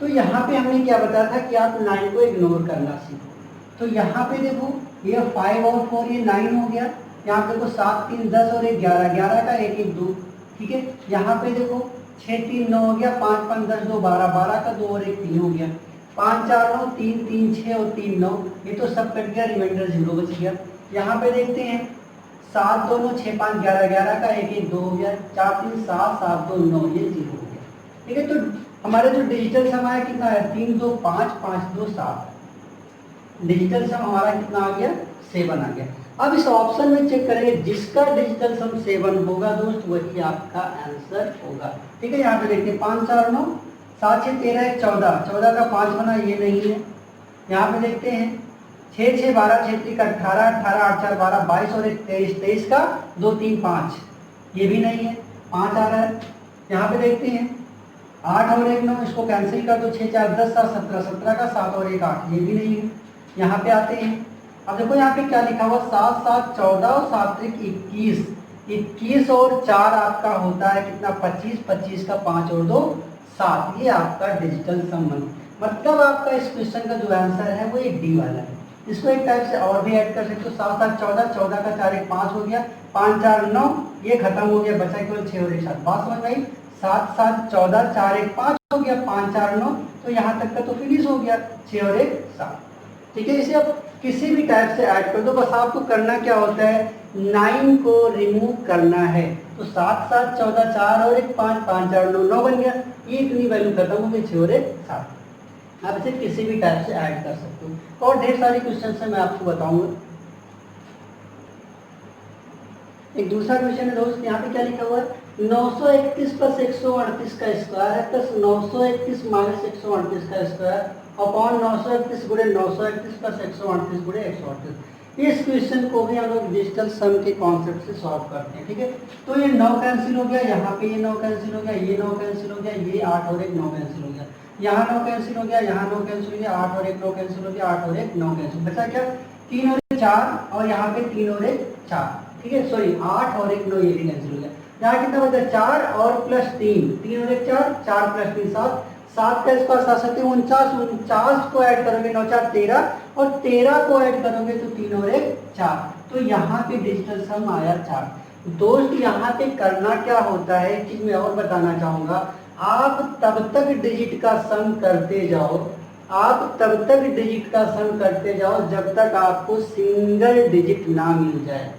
तो यहाँ पे हमने क्या बताया था कि आप 9 को इग्नोर करना सीखो। तो यहाँ पे देखो ये 5 और 4 ये 9 हो गया, यहाँ पे देखो 7 3 10 और 1 11, 11 का 1 1 2, ठीक है। यहाँ पे देखो 6 3 9 हो गया, 5 5 10 2 12, 12 का 2 और 1 3 हो गया, 5 4 9 3 3 6 और 3 9, ये तो सब कट गया, रिमाइंडर 0 बच गया। यहाँ पे देखते हैं 7 2 9 6 5 11, 11 का 1 1 2 हो गया, 4 3 7 7 2 9, ये 0 हो गया, ठीक है। तो हमारा जो डिजिटल सम आया कितना है 3 2 5 5 2 7, डिजिटल सम हमारा कितना आ गया 7 आ गया। अब इस ऑप्शन में चेक करेंगे, जिसका डिजिटल सम 7 होगा दोस्त वही आपका आंसर होगा, ठीक है। यहाँ पे देखते हैं 5 4 9 7 6 13 1 14, 14 का 5 बना, ये नहीं है। यहाँ पे देखते हैं 6 6 12 6 3 का 18, 18 8 4 12 22 और 1 23, 23 का 2 3 5, ये भी नहीं है, 5 आ रहा है। यहाँ पे देखते हैं 8 और 1 9, इसको कैंसिल कर दो, 6 4 10 7 17, 17 का 7 और 1 8, ये भी नहीं है। यहाँ पे आते हैं, अब देखो यहाँ पे क्या लिखा हुआ 7 7 14 और 7 3 21, 21 और 4 आपका होता है कितना 25, 25 का 5 और 2 7, ये आपका डिजिटल सम बन। मतलब आपका इस क्वेश्चन का जो आंसर है वो एक डी वाला है। इसको एक टाइप से और भी ऐड कर सकते हो, 7 7 14, 14 का 4 1 5 हो गया, 5 4 9, ये खत्म हो गया, बचा केवल 6 और 1 7, बात समझ आई। 7 7 14 4 1 5 हो गया, 5 4 9, तो यहाँ तक का तो फिनिश हो गया, 6 और 1 7, ठीक है। इसे आप किसी भी टाइप से ऐड कर दो, बस आपको करना क्या होता है 9 को रिमूव करना है। तो 7 7 14 4 और 1 5 5 4 9, 9 बन गया, ये इतनी वैल्यू खत्म हो गई, 6 और 1 7। आप इसे किसी भी टाइप से ऐड कर सकते हो और ढेर सारे क्वेश्चन है मैं आपको बताऊंगा। एक दूसरा क्वेश्चन है दोस्त, यहाँ पे क्या लिखा हुआ है 931 प्लस 138 का स्क्वायर है प्लस 931 माइनस 138 का स्क्वायर अपॉन 931 गुणे 931 प्लस 138 गुणे 138। इस क्वेश्चन को भी हम लोग डिजिटल सम के कॉन्सेप्ट से सॉल्व करते हैं, ठीक है। तो ये 9 कैंसिल हो गया, यहाँ पे ये 9 कैंसिल हो गया, ये 9 कैंसिल हो गया, ये 8 और 1 9 कैंसिल हो गया, यहाँ 9 कैंसिल हो गया, यहाँ 9 कैंसिल हो गया, 8 और 1 9 कैंसिल हो गया, 8 और 1 9 कैंसिल, बचा क्या 3 और 1 4 और यहाँ पे 3 और 1 4, ठीक है। सॉरी 8 और 1 9 ये भी कैंसिल हो गया, यहाँ कितना बचा 4 और प्लस 3, 3 और 1 4, 4 प्लस 3 7, 7 का स्क्वायर 7 7 49, 49 को ऐड करोगे 9 4 13 और 13 को ऐड करोगे तो 3 और 1 4, तो यहाँ पे डिजिटल सम आया 4। दोस्त यहाँ पे करना क्या होता है, एक चीज मैं और बताना चाहूंगा, आप तब तक डिजिट का सम करते जाओ, आप तब तक डिजिट का सम करते जाओ जब तक आपको सिंगल डिजिट ना मिल जाए,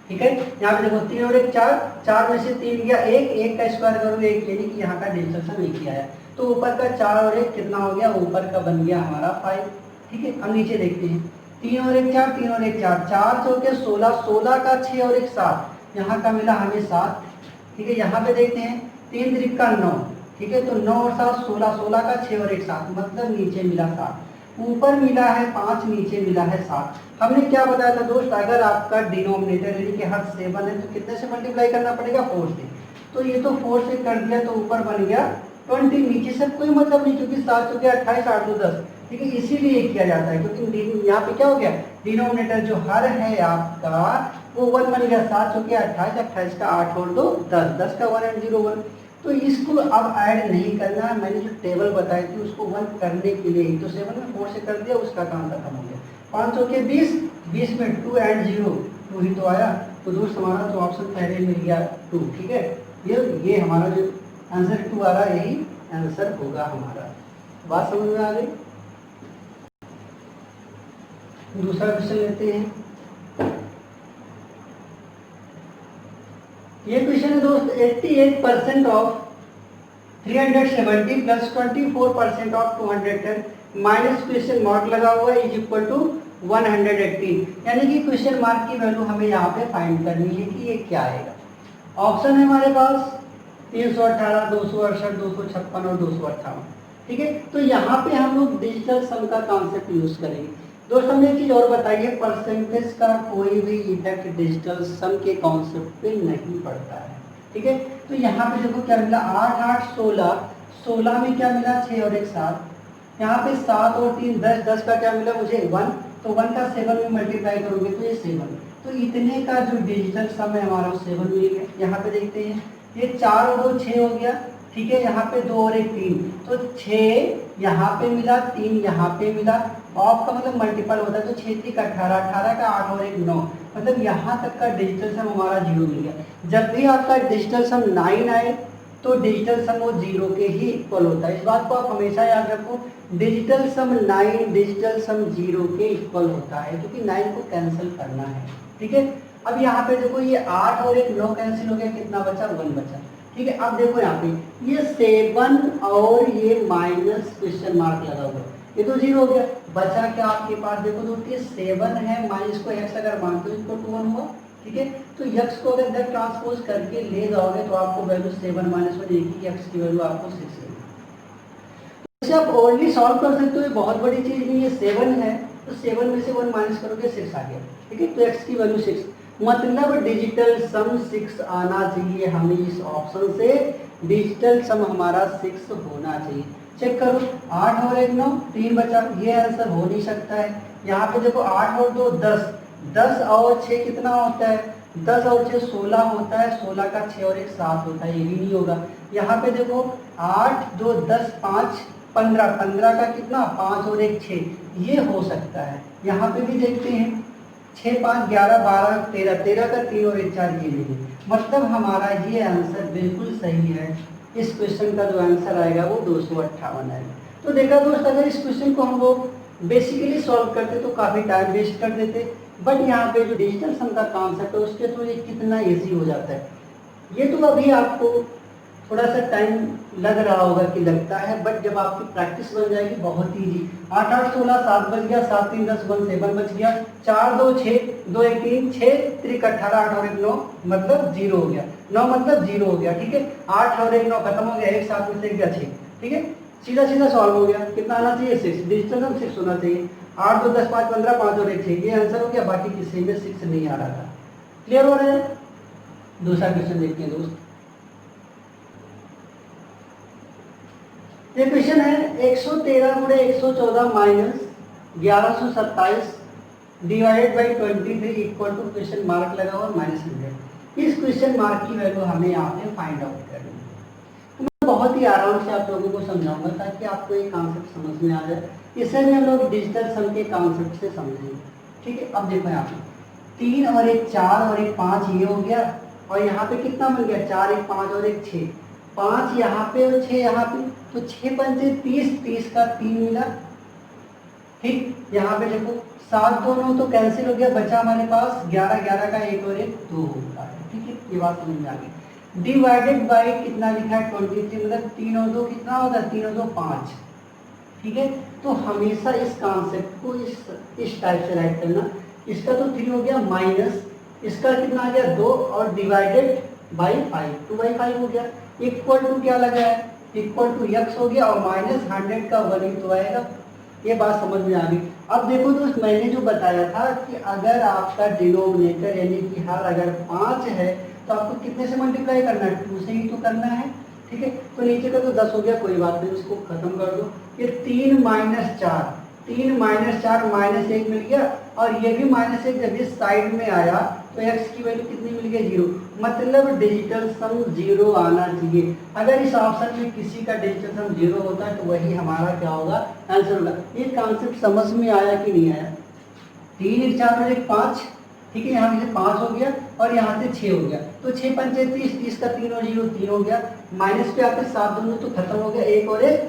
ठीक है। यहाँ पे देखो 3 और 1 4, 4 में से 3 गया 1, 1 का स्क्वायर करोगे 1, यानी कि यहाँ का डिजिटल सम 1 ही आया। तो ऊपर का 4 और 1 कितना हो गया, ऊपर का बन गया हमारा 5, ठीक है। अब नीचे देखते हैं 3 और 1 4, 3 और 1 4, 4 चौके 16, 16 का 6 और 1 7, यहाँ का मिला हमें 7, ठीक है। यहाँ पे देखते हैं 3 3 का 9, ठीक है। तो 9 और 7 16, 16 का 6 और 1 7, मतलब नीचे मिला 7, ऊपर मिला है 5, नीचे मिला है 7। हमने क्या बताया था दोस्त, अगर आपका डिनोमिनेटर यानी कि हर 7 है तो कितने से मल्टीप्लाई करना पड़ेगा 4 से, तो ये तो 4 से कर दिया तो ऊपर बन गया 20, नीचे से कोई मतलब नहीं क्योंकि 7 चौके 28 8 2 10, ठीक है। इसीलिए किया जाता है क्योंकि यहाँ पे क्या हो गया, डिनोमिनेटर जो हर है आपका वो 1 बन गया, 7 चौके 28, 28 का 8 और 2 10, 10 का 1 एंड 0 1। तो इसको अब ऐड नहीं करना है, मैंने जो टेबल बताई थी उसको 1 करने के लिए, तो 7 में 4 से कर दिया, उसका काम खत्म हो गया। 5 चौके 20, 20 में 2 एंड 0 2 ही तो आया, तो दोस्त हमारा तो ऑप्शन पहले मिल गया 2, ठीक है। ये हमारा जो आंसर 2 आ रहा है यही आंसर होगा हमारा। बात समझ में आ गई। दूसरा क्वेश्चन लेते हैं। ये क्वेश्चन है दोस्त, 88% of 370 plus 24% of 210 minus question mark लगा हुआ है इज इक्वल टू 118, यानी कि क्वेश्चन मार्क की वैल्यू हमें यहाँ पे फाइंड करनी है कि ये क्या आएगा। ऑप्शन है हमारे पास 318, 268, 256 और 258, ठीक है। तो यहाँ पे हम लोग डिजिटल सम का कॉन्सेप्ट यूज करेंगे। दोस्त हमने एक चीज और बताई है, परसेंटेज का कोई भी इफेक्ट डिजिटल सम के कॉन्सेप्ट पे नहीं पड़ता है, ठीक है। तो यहाँ पे देखो क्या मिला, 8 8 16, 16 में क्या मिला 6 और 1 7, यहाँ पे 7 और 3 10, 10 का क्या मिला मुझे 1, तो 1 का 7 में मल्टीप्लाई करोगे तो ये 7, तो इतने का जो डिजिटल सम है हमारा वो 7 मिल गया। यहाँ पे देखते हैं ये 4 और 2 6 हो गया, ठीक है। यहाँ पे 2 और 1 3, तो 6 यहाँ पे मिला, 3 यहाँ पे मिला, ऑफ का मतलब मल्टीपल होता है, तो 6 3 का 18, 18 का 8 और 1 9, मतलब यहाँ तक का डिजिटल सम हमारा 0 मिल गया। जब भी आपका डिजिटल सम 9 आए तो डिजिटल सम वो 0 के ही इक्वल होता है, इस बात को आप हमेशा याद रखो। डिजिटल सम 9 डिजिटल सम 0 के इक्वल होता है क्योंकि 9 को कैंसिल करना है, ठीक है। अब यहाँ पे देखो ये 8 और 1 9 कैंसिल हो गया, कितना बचा 1 बचा, ठीक है। अब देखो यहाँ पे ये 7 और ये माइनस क्वेश्चन मार्क लगा हुआ, ये तो 0 हो गया, बचा क्या आपके पास, देखो दोस्तों ये 7 है माइनस को x अगर मानते हो इसको 2 1 हुआ, ठीक है। तो x को अगर इधर ट्रांसपोज करके ले जाओगे तो आपको वैल्यू 7 माइनस 1 एक ही x की वैल्यू आपको 6 है। इसे आप ओनली सॉल्व कर सकते हो, ये बहुत बड़ी चीज नहीं है, 7 है तो 7 में से 1 माइनस करोगे 6 आ गया, ठीक है। तो x की वैल्यू 6, मतलब डिजिटल सम 6 आना चाहिए हमें इस ऑप्शन से, डिजिटल सम हमारा 6 होना चाहिए। चेक करो 8 और 1 9 3 बचा, ये आंसर हो नहीं सकता है। यहाँ पे देखो 8 और 2 10, 10 और 6 कितना होता है, 10 और 6 16 होता है, 16 का 6 और 1 7 होता है, ये भी नहीं होगा। यहाँ पे देखो 8 2 10 5 15, 15 का कितना 5 और 1 6, ये हो सकता है। यहाँ पे भी देखते हैं 6 5 11 12 13, 13 का 3 और 1 4, ये नहीं, मतलब हमारा ये आंसर बिल्कुल सही है। इस क्वेश्चन का जो आंसर आएगा वो 258 आएगा। तो देखा दोस्त, अगर इस क्वेश्चन को हम लोग बेसिकली सॉल्व करते तो काफ़ी टाइम वेस्ट कर देते, बट यहाँ पे जो डिजिटल सम का कॉन्सेप्ट है उसके थ्रू ये कितना इजी हो जाता है। ये तो अभी आपको थोड़ा सा टाइम लग रहा होगा कि लगता है, बट जब आपकी प्रैक्टिस बन जाएगी बहुत ईजी। 8 8 16 7 बच गया, 7 3 10 1 7 बच गया, 4 2 6 2 1 3 6 3 18 8 और 1 9, मतलब 0 हो गया, 9 मतलब 0 हो गया, ठीक है। 8 और 1 9 खत्म हो गया, एक साथ में से गया 6, ठीक है। सीधा सीधा सॉल्व हो गया। कितना आना चाहिए 6, डिजिटल सम 6 होना चाहिए। 8 2 10 5 15, 5 और 1 6, ये आंसर हो गया। बाकी किसी में 6 नहीं आ रहा था। क्लियर हो रहा है? दूसरा क्वेश्चन देखते हैं दोस्त। ये क्वेश्चन है 113 गुणे 114 minus 1127 divided by 23 equal to question mark लगा हुआ -100। इस क्वेश्चन मार्क की वैल्यू हमें यहाँ पे फाइंड आउट करनी है। तो मैं बहुत ही आराम से आप लोगों को समझाऊंगा ताकि आपको ये कॉन्सेप्ट समझ में आ जाए। इसे भी हम लोग डिजिटल सम के कॉन्सेप्ट से समझेंगे। ठीक है, अब देखो यहाँ पे 3 और 1 4 और 1 5 ये हो गया, और यहाँ पे कितना बन गया 4 1 5 और 1 6, 5 यहाँ पे और 6 यहाँ पे, तो 6 पंचे 30, 30 का 3 मिला। ठीक, यहाँ पे देखो 7 2 9 तो कैंसिल हो गया, बचा हमारे पास 11 11 का 1 और 1 2 होता है। ठीक है, ये बात समझ में आ गई। डिवाइडेड बाय कितना लिखा है 23, मतलब 3 और 2 कितना होगा 3 और 2 5। ठीक है, तो हमेशा इस कॉन्सेप्ट को इस टाइप से राइट करना। इसका तो 3 हो गया माइनस, इसका कितना आ गया 2 और डिवाइडेड बाई 5, 2/5 हो गया। इक्वल टू क्या लगा है, इक्वल टू x हो गया, और -100 का 1 ही तो आएगा। ये बात समझ में आ गई। अब देखो दोस्त, मैंने जो बताया था कि अगर आपका डिनोमिनेटर यानी कि हर अगर 5 है तो आपको कितने से मल्टीप्लाई करना है, 2 से ही तो करना है। ठीक है, तो नीचे का तो 10 हो गया, कोई बात नहीं, उसको खत्म कर दो। ये 3 - 4, 3 - 4 -1 मिल गया, और ये भी -1 जब इस साइड में आया तो x की वैल्यू कितनी मिल गई 0, मतलब डिजिटल सम 0 आना चाहिए। अगर इस ऑप्शन में किसी का डिजिटल सम 0 होता है तो वही हमारा क्या होगा, आंसर होगा। ये कॉन्सेप्ट समझ में आया कि नहीं आया? 3 1 4 और 1 5, ठीक है, यहाँ से 5 हो गया और यहाँ से 6 हो गया, तो 6 पंचे 30, 30 का 3 और 0 3 हो गया। माइनस पे आकर 7 दोनों तो खत्म हो गया, 1 और 1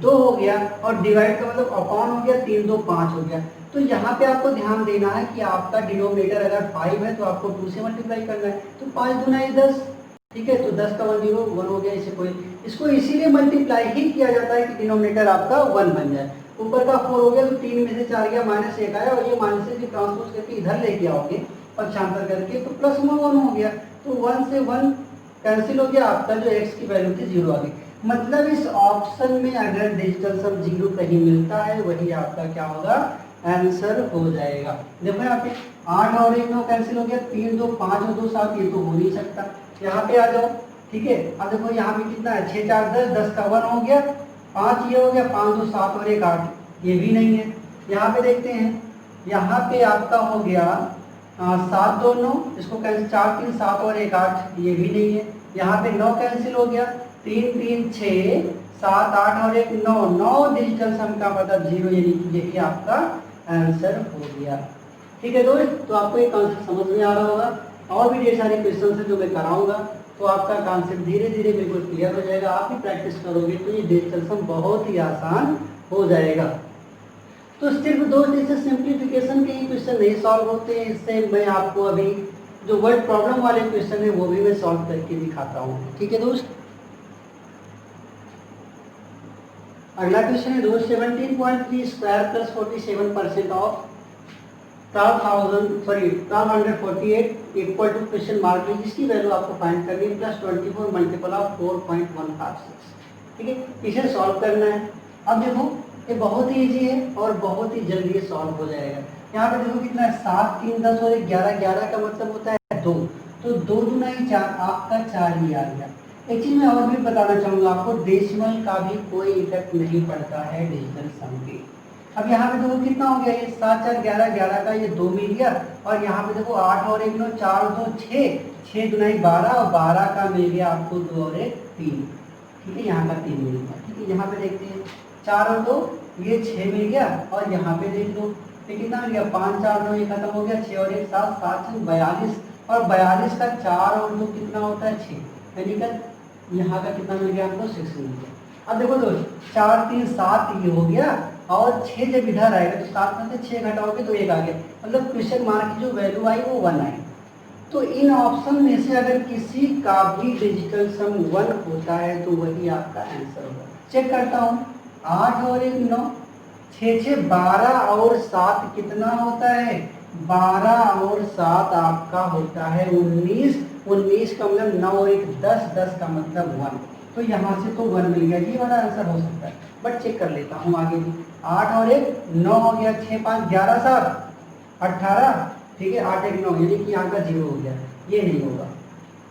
2 हो गया, और डिवाइड का मतलब अपॉन हो गया, 3 2 5 हो गया। तो यहाँ पे आपको ध्यान देना है कि आपका डिनोमिनेटर अगर 5 है तो आपको 2 से मल्टीप्लाई करना है, तो 5 दूना 10। ठीक है, तो 10 का 1 0 1 हो गया। इसे कोई इसको इसीलिए मल्टीप्लाई ही किया जाता है कि डिनोमिनेटर आपका 1 बन जाए। ऊपर का 4 हो गया, तो 3 में से 4 गया, -1 आया, और ये माइनस से ट्रांसपोज करके इधर लेके आओगे पक्षांतर करके तो प्लस में 1 हो गया, तो 1 से 1 कैंसिल हो गया, आपका जो x की वैल्यू थी 0 आ गई। मतलब इस ऑप्शन में अगर डिजिटल सम 0 कहीं मिलता है वही आपका क्या होगा, आंसर हो जाएगा। देखो यहाँ पे 8 और 1 9 कैंसिल हो गया, 3 2 5 और 2 7, ये तो हो नहीं सकता। यहाँ पे आ जाओ। ठीक है, अब देखो यहाँ पे कितना है 6 4 10, 10 का 1 हो गया, 5 ये हो गया, 5 2 7 और 1 8, ये भी नहीं है। यहाँ पे देखते हैं, यहाँ पे आपका हो गया 7 2 9, इसको कैंसिल, 4 3 7 और 1 8, ये भी नहीं है। यहाँ पे 9 कैंसिल हो गया, 3 3 6 7 8 और 1 9, 9 डिजिटल सम का मतलब 0, यानी कि यही आपका आंसर हो गया। ठीक है दोस्त, तो आपको ये कॉन्सेप्ट समझ में आ रहा होगा। और भी ढेर सारे क्वेश्चन है जो मैं कराऊंगा, तो आपका कॉन्सेप्ट धीरे धीरे बिल्कुल क्लियर हो जाएगा। आप ही प्रैक्टिस करोगे तो ये डिजिटल सम बहुत ही आसान हो जाएगा। तो सिर्फ दोस्त इससे सिंप्लीफिकेशन के ही क्वेश्चन नहीं सॉल्व होते हैं, इससे मैं आपको अभी जो वर्ड प्रॉब्लम वाले क्वेश्चन है वो भी मैं सॉल्व करके दिखाता हूँ। ठीक है दोस्त, अगला क्वेश्चन है दोस्त 17.3 square plus 47% of 1248 equal to question mark में, जिसकी वैल्यू आपको फाइंड करनी है, प्लस 24 मल्टीपल ऑफ 4.156। ठीक है, इसे सॉल्व करना है। अब देखो ये बहुत ही इजी है और बहुत ही जल्दी सॉल्व हो जाएगा। यहाँ पे देखो कितना है 7 3 10 और 11 11 का मतलब होता है 2, तो 2 दूना ही 4, आपका 4 ही आ गया। एक चीज मैं और भी बताना चाहूंगा आपको, डेसिमल का भी कोई इफेक्ट नहीं पड़ता है डिजिटल सम पे। अब यहाँ पे देखो कितना हो गया, ये 7 4 11 11 का ये 2 मिल गया, और यहाँ पे देखो 8 और 1 9 4 2 6, 6 दुनाई 12, और 12 का मिल गया आपको 2 और 1 3। ठीक है, यहाँ का 3 मिल गया। ठीक है, यहाँ पे देखते हैं 4 और 2 ये 6 मिल गया, और यहाँ पे देख लो ये कितना मिल गया 5 4 9 ये खत्म हो गया, 6 और 1 7 7 6 42, और 42 का 4 और 2 कितना होता है 6, यानी कि यहाँ का कितना मिल गया आपको 6 मिल गया। अब देखो दोस्त 4 3 7 ये हो गया, और 6 जब इधर आएगा तो 7 में से 6 घटाओगे तो 1 आ गया, मतलब क्वेश्चन मार्क की जो वैल्यू आई वो 1 आई। तो इन ऑप्शन में से अगर किसी का भी डिजिटल सम 1 होता है तो वही आपका आंसर होगा। चेक करता हूँ, 8 और 1 9, 6 6 12 और 7 कितना होता है, 12 और 7 आपका होता है 19, 19 का मतलब 9 और 1 10, 10 का मतलब 1। तो यहाँ से तो 1 मिल गया, ये वाला आंसर हो सकता है। बट चेक कर लेता हूँ आगे भी। 8 और 1 9 हो गया, 6 5 11 7 18, ठीक है 8 1 9, यानी कि यहाँ का 0 हो गया, ये नहीं होगा।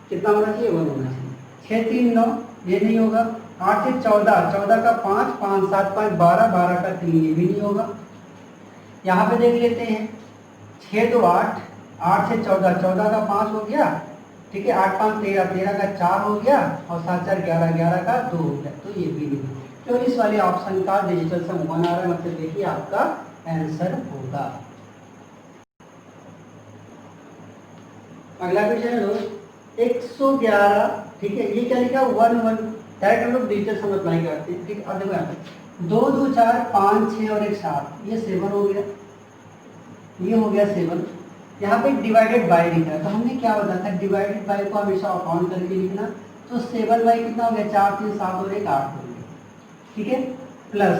कितना होना चाहिए? 1 होना चाहिए। 6 3 9, ये नहीं होगा। 8 से 14, 14 का 5 5 7 5 12, 12 का 3, ये भी नहीं होगा। यहाँ पे देख लेते हैं, 6 2 8, 8 से 14, 14 का 5 हो गया, ठीक है 8 5 13, 13 का 4 हो गया, और 7 4 11, 11 का 2 हो गया, तो ये भी नहीं। तो इस वाले ऑप्शन का डिजिटल सम 1 आ रहा है, मतलब देखिए आपका आंसर होगा। अगला क्वेश्चन है दोस्त 111, ठीक है, ये क्या लिखा 1 1, डायरेक्ट हम लोग डिजिटल सम अप्लाई करते हैं, ठीक है। अब देखो यहाँ पे 2 2 4 5 6 और 1 7, ये 7 हो गया, ये हो गया 7। यहाँ पे डिवाइडेड बाय लिखा है, तो हमने क्या बताया था, डिवाइडेड बाय को हमेशा अपॉन करके लिखना। तो 7 बाई कितना हो गया, 4 3 7 और 1 8 हो गया, ठीक है। प्लस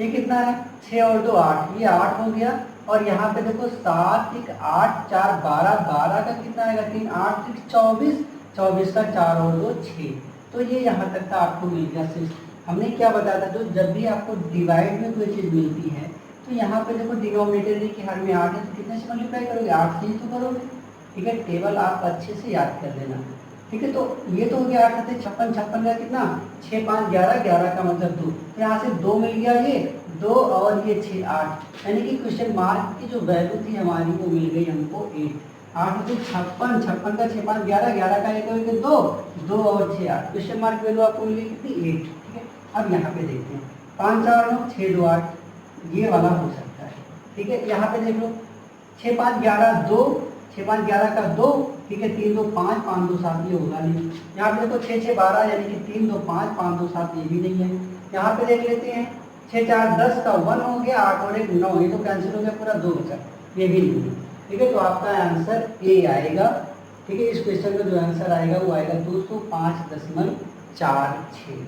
ये कितना है, 6 और 2 8, ये 8 हो गया। और यहाँ पे देखो 7 1 8 4 12, 12 का कितना आएगा 3, 8 6 24, 24 का 4 और 2 6, तो ये यहाँ तक का आपको मिल गया 6। हमने क्या बताया था, जो जब भी आपको डिवाइड में कोई चीज़ मिलती है, तो यहाँ पे देखो डिनोमिनेटर की हर में 8 है, तो कितने से मल्टीप्लाई करोगे, 8 से ही तो करोगे, ठीक है। टेबल आप अच्छे से याद कर लेना, ठीक है। तो ये तो हो गया 8 से 56, 56 का कितना 6 5 11, 11 का मतलब 2, तो यहाँ से 2 मिल गया, ये 2 और ये 6 8, यानी कि क्वेश्चन मार्क की जो वैल्यू थी हमारी वो मिल गई हमको 8। 8 से 56, 56 का 6 5 11, 11 का 1 2, 2 और 6 8, क्वेश्चन मार्क वैल्यू आपको मिली कितनी 8, ठीक है। अब यहाँ पे देखते हैं 5 4 9 6 2 8, ये वाला हो सकता है, ठीक है। यहाँ पे देख लो 6 5 11 2, 6 5 11 का 2, ठीक है 3 2 5 5 2 7, ये होगा नहीं। यहाँ पे देखो 6 6 12, यानी कि 3 2 5 5 2 7, ये भी नहीं है। यहाँ पे देख लेते हैं 6 4 10 का 1 हो गया, 8 और 1 9, ये तो कैंसिल हो गया, पूरा 2 बचा, ये भी नहीं है, ठीक है। तो आपका आंसर ए आएगा, ठीक है। इस क्वेश्चन का जो आंसर आएगा वो आएगा 205.46।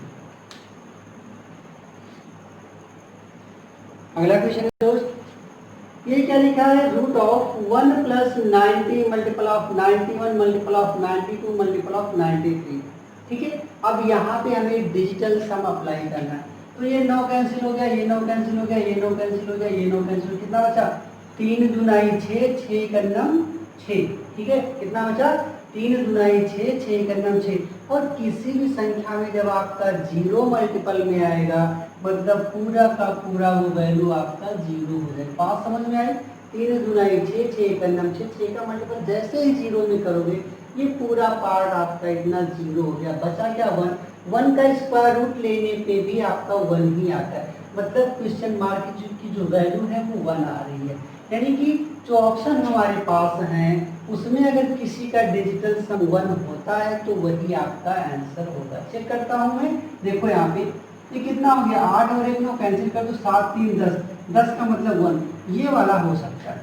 अगला क्वेश्चन है दोस्त, ये क्या लिखा है, root of 1 plus 90 multiple of 91 multiple of 92 multiple of 93, ठीक है। अब यहाँ पे हमें डिजिटल सम अप्लाई करना है, तो ये 9 कैंसिल हो गया, ये 9 कैंसिल हो गया, ये 9 कैंसिल हो गया, ये 9 कैंसिल, कितना बचा 3 दूनाई 6, 6 का नम 6, ठीक है। कितना बचा 3 दूनाई 6, 6 का नम 6। और किसी भी संख्या में जब आपका 0 मल्टीपल में आएगा, मतलब पूरा का पूरा वो वैल्यू आपका 0 हो जाए। बात समझ में आई, 3 दूनाई 6, 6 का नम 6, 6 का मल्टीपल जैसे ही 0 में करोगे, ये पूरा पार्ट आपका इतना 0 हो गया, बचा क्या 1। 1 का स्क्वायर रूट लेने पे भी आपका 1 ही आता है, मतलब क्वेश्चन मार्क की जो वैल्यू है वो 1 आ रही है। यानी कि जो ऑप्शन हमारे पास हैं उसमें अगर किसी का डिजिटल सम 1 होता है तो वही आपका आंसर होगा। चेक करता हूं मैं, देखो यहाँ पे ये कितना हो गया 8 और 1 9 कैंसिल कर दो, 7 3 10, 10 का मतलब 1, ये वाला हो सकता है।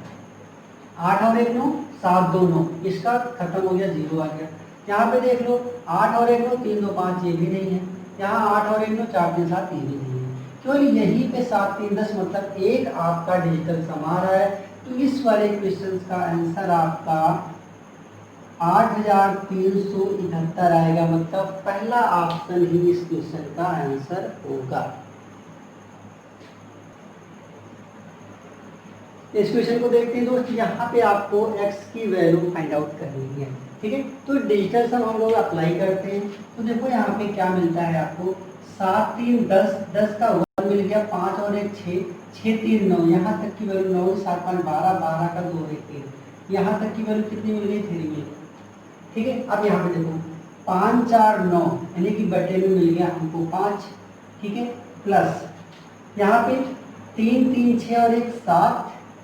8 और 1 9 7 2 9, इसका खत्म हो गया 0 आ गया। यहाँ पे देख लो 8 और 1 9 3 2 5, ये भी नहीं है। यहाँ 8 और 1 9 4 3 7, ये भी नहीं है। केवल यहीं पे 7 3 10, मतलब एक आपका डिजिटल सम आ रहा है। तो इस वाले क्वेश्चन का आंसर आपका 8371 आएगा, मतलब पहला ऑप्शन ही इस क्वेश्चन का आंसर होगा। इस क्वेश्चन को देखते हैं दोस्त, यहाँ पे आपको x की वैल्यू फाइंड आउट करनी है, ठीक है। तो डिजिटल सम हम लोग अप्लाई करते हैं, तो देखो यहाँ पे क्या मिलता है आपको 7 3 10, 10 का 1 मिल गया, 5 और 1 6, 6 3 9, यहाँ तक की वैल्यू 9 7 5 12, 12 का 2 1 1, यहाँ तक की वैल्यू कितनी मिल गई 3 मिल, ठीक है। अब यहाँ पे देखो 5 4 9, यानी कि बटे में मिल गया हमको 5, ठीक है। प्लस यहाँ पे 3 3 6 और 1 7,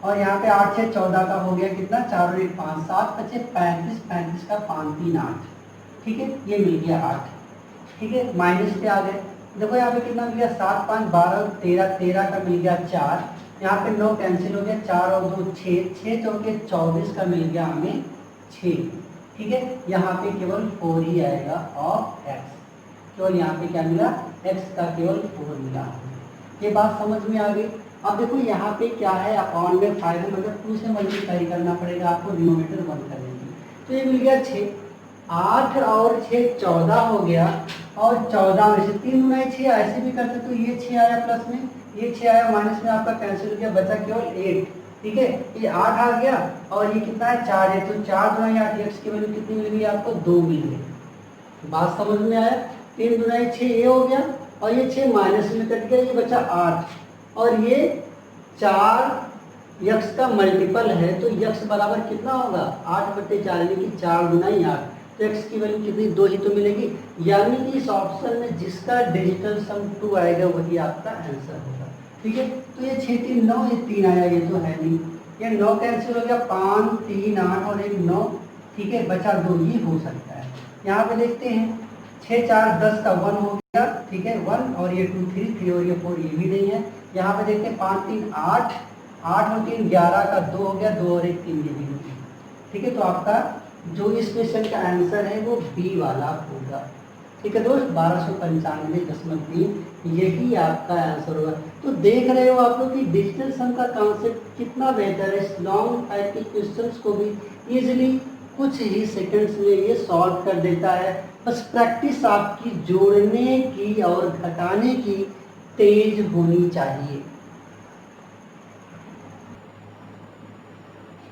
और यहाँ पे 8 6 14 का हो गया कितना 4 और 1 5, 7 बचे 35, 35 का 5 3 8, ठीक है, ये मिल गया 8, ठीक है। माइनस पे आ गए, देखो यहाँ पे कितना मिल गया 7 5 12 13, 13 का मिल गया 4, यहाँ पे 9 कैंसिल हो गया, 4 और 2 6, 6 चौके 24 का मिल गया हमें 6, ठीक है। यहाँ पे केवल 4 ही आएगा ऑफ x, केवल यहाँ पे क्या मिला x का केवल 4 मिला। ये बात समझ में आ गई। अब देखो यहाँ पे क्या है, अपॉन में 5 है, मतलब 2 से मल्टीप्लाई करना पड़ेगा आपको, डिनोमिनेटर 1 करने की, तो ये मिल गया 6, 8 और 6 14 हो गया, और 14 में से 3 गुना 6 ऐसे भी कर सकते हो, ये 6 आया प्लस में, ये 6 आया माइनस में, आपका कैंसिल हो गया, बचा केवल 8। ठीक है, ये 8 आ गया और ये कितना है 4 है, तो 4 गुना 8 एक्स की वैल्यू कितनी मिल गई आपको 2 मिल गई। बात समझ में आया। 3 गुना 6 ये हो गया, और ये 6 माइनस में कट गया, ये बचा 8, और ये 4 यक्स का मल्टीपल है, तो यक्स बराबर कितना होगा 8/4, यानी कि 4 गुना 8, तो एक्स की वैल्यू कितनी 2 ही तो मिलेगी। यानी कि इस ऑप्शन में जिसका डिजिटल सम 2 आएगा वही आपका आंसर होगा। ठीक है, तो ये 6 3 9, ये 3 आया, ये तो है नहीं, ये 9 कैंसिल हो गया, 5 3 8 और 1 9। ठीक है, बचा 2, ये हो सकता है। यहाँ पे देखते हैं 6 4 10 का 1 हो गया। ठीक है, 1 और ये 2 3 3 और ये 4, ये भी नहीं है। यहाँ पे देखते हैं 5 3 8, 8 और 3 11 का 2 हो गया, 2 और 1 3, ये भी नहीं है। ठीक है, तो आपका जो इस क्वेश्चन का आंसर है वो बी वाला होगा। ठीक है दोस्त, 1295.3 यही आपका आंसर होगा। तो देख रहे हो आप लोग कि डिजिटल सम का कॉन्सेप्ट कितना बेहतर है। लॉन्ग टाइप के क्वेश्चंस को भी इजीली कुछ ही सेकंड्स में ये सॉल्व कर देता है। बस प्रैक्टिस आपकी जोड़ने की और घटाने की तेज होनी चाहिए।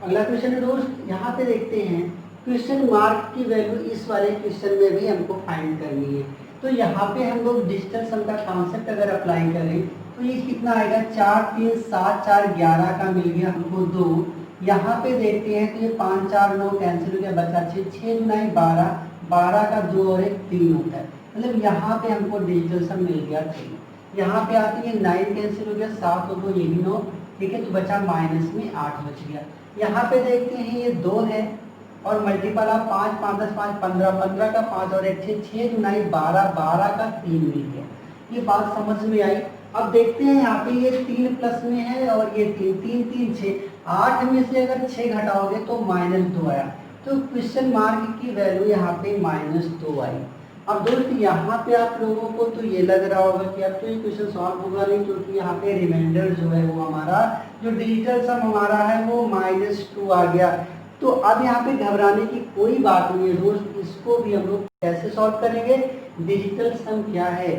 अगला क्वेश्चन है दोस्त, यहाँ पे देखते हैं क्वेश्चन मार्क की वैल्यू इस वाले क्वेश्चन में भी हमको फाइंड करनी है। तो यहाँ पे हम लोग डिजिटल सम का कॉन्सेप्ट अगर अप्लाई करें तो ये कितना आएगा 4 3 7 4 11 का मिल गया हमको 2। यहाँ पे देखते हैं तो ये 5 4 9 कैंसिल हो गया, बचा 6 6 गुना 12, 12 का 2 और 1 3 होता है, मतलब यहाँ पे हमको डिजिटल सम मिल गया 3। यहाँ पे आती है 9 कैंसिल हो गया, 7 और 2 ये भी 9। ठीक है, तो बचा माइनस में 8 बच गया। यहाँ पे देखते हैं ये 2 है और मल्टीपल ऑफ 5 5 10 5 15, 15 का 5 और 1 6, 6 गुनाई 12, 12 का 3 मिल गया। ये बात समझ में आई। अब देखते हैं यहाँ पे ये 3 प्लस में है और ये 3 3 3 6, 8 में से अगर 6 घटाओगे तो -2 आया, तो क्वेश्चन मार्क की वैल्यू यहाँ पे -2 आई। अब दोस्त यहाँ पे आप लोगों को तो ये लग रहा होगा कि अब तो ये क्वेश्चन सॉल्व होगा नहीं, क्योंकि यहाँ पे रिमाइंडर जो है वो हमारा जो डिजिटल सम हमारा है वो -2 आ गया। तो अब यहाँ पे घबराने की कोई बात नहीं है दोस्त, इसको भी हम लोग कैसे सॉल्व करेंगे। डिजिटल सम क्या है,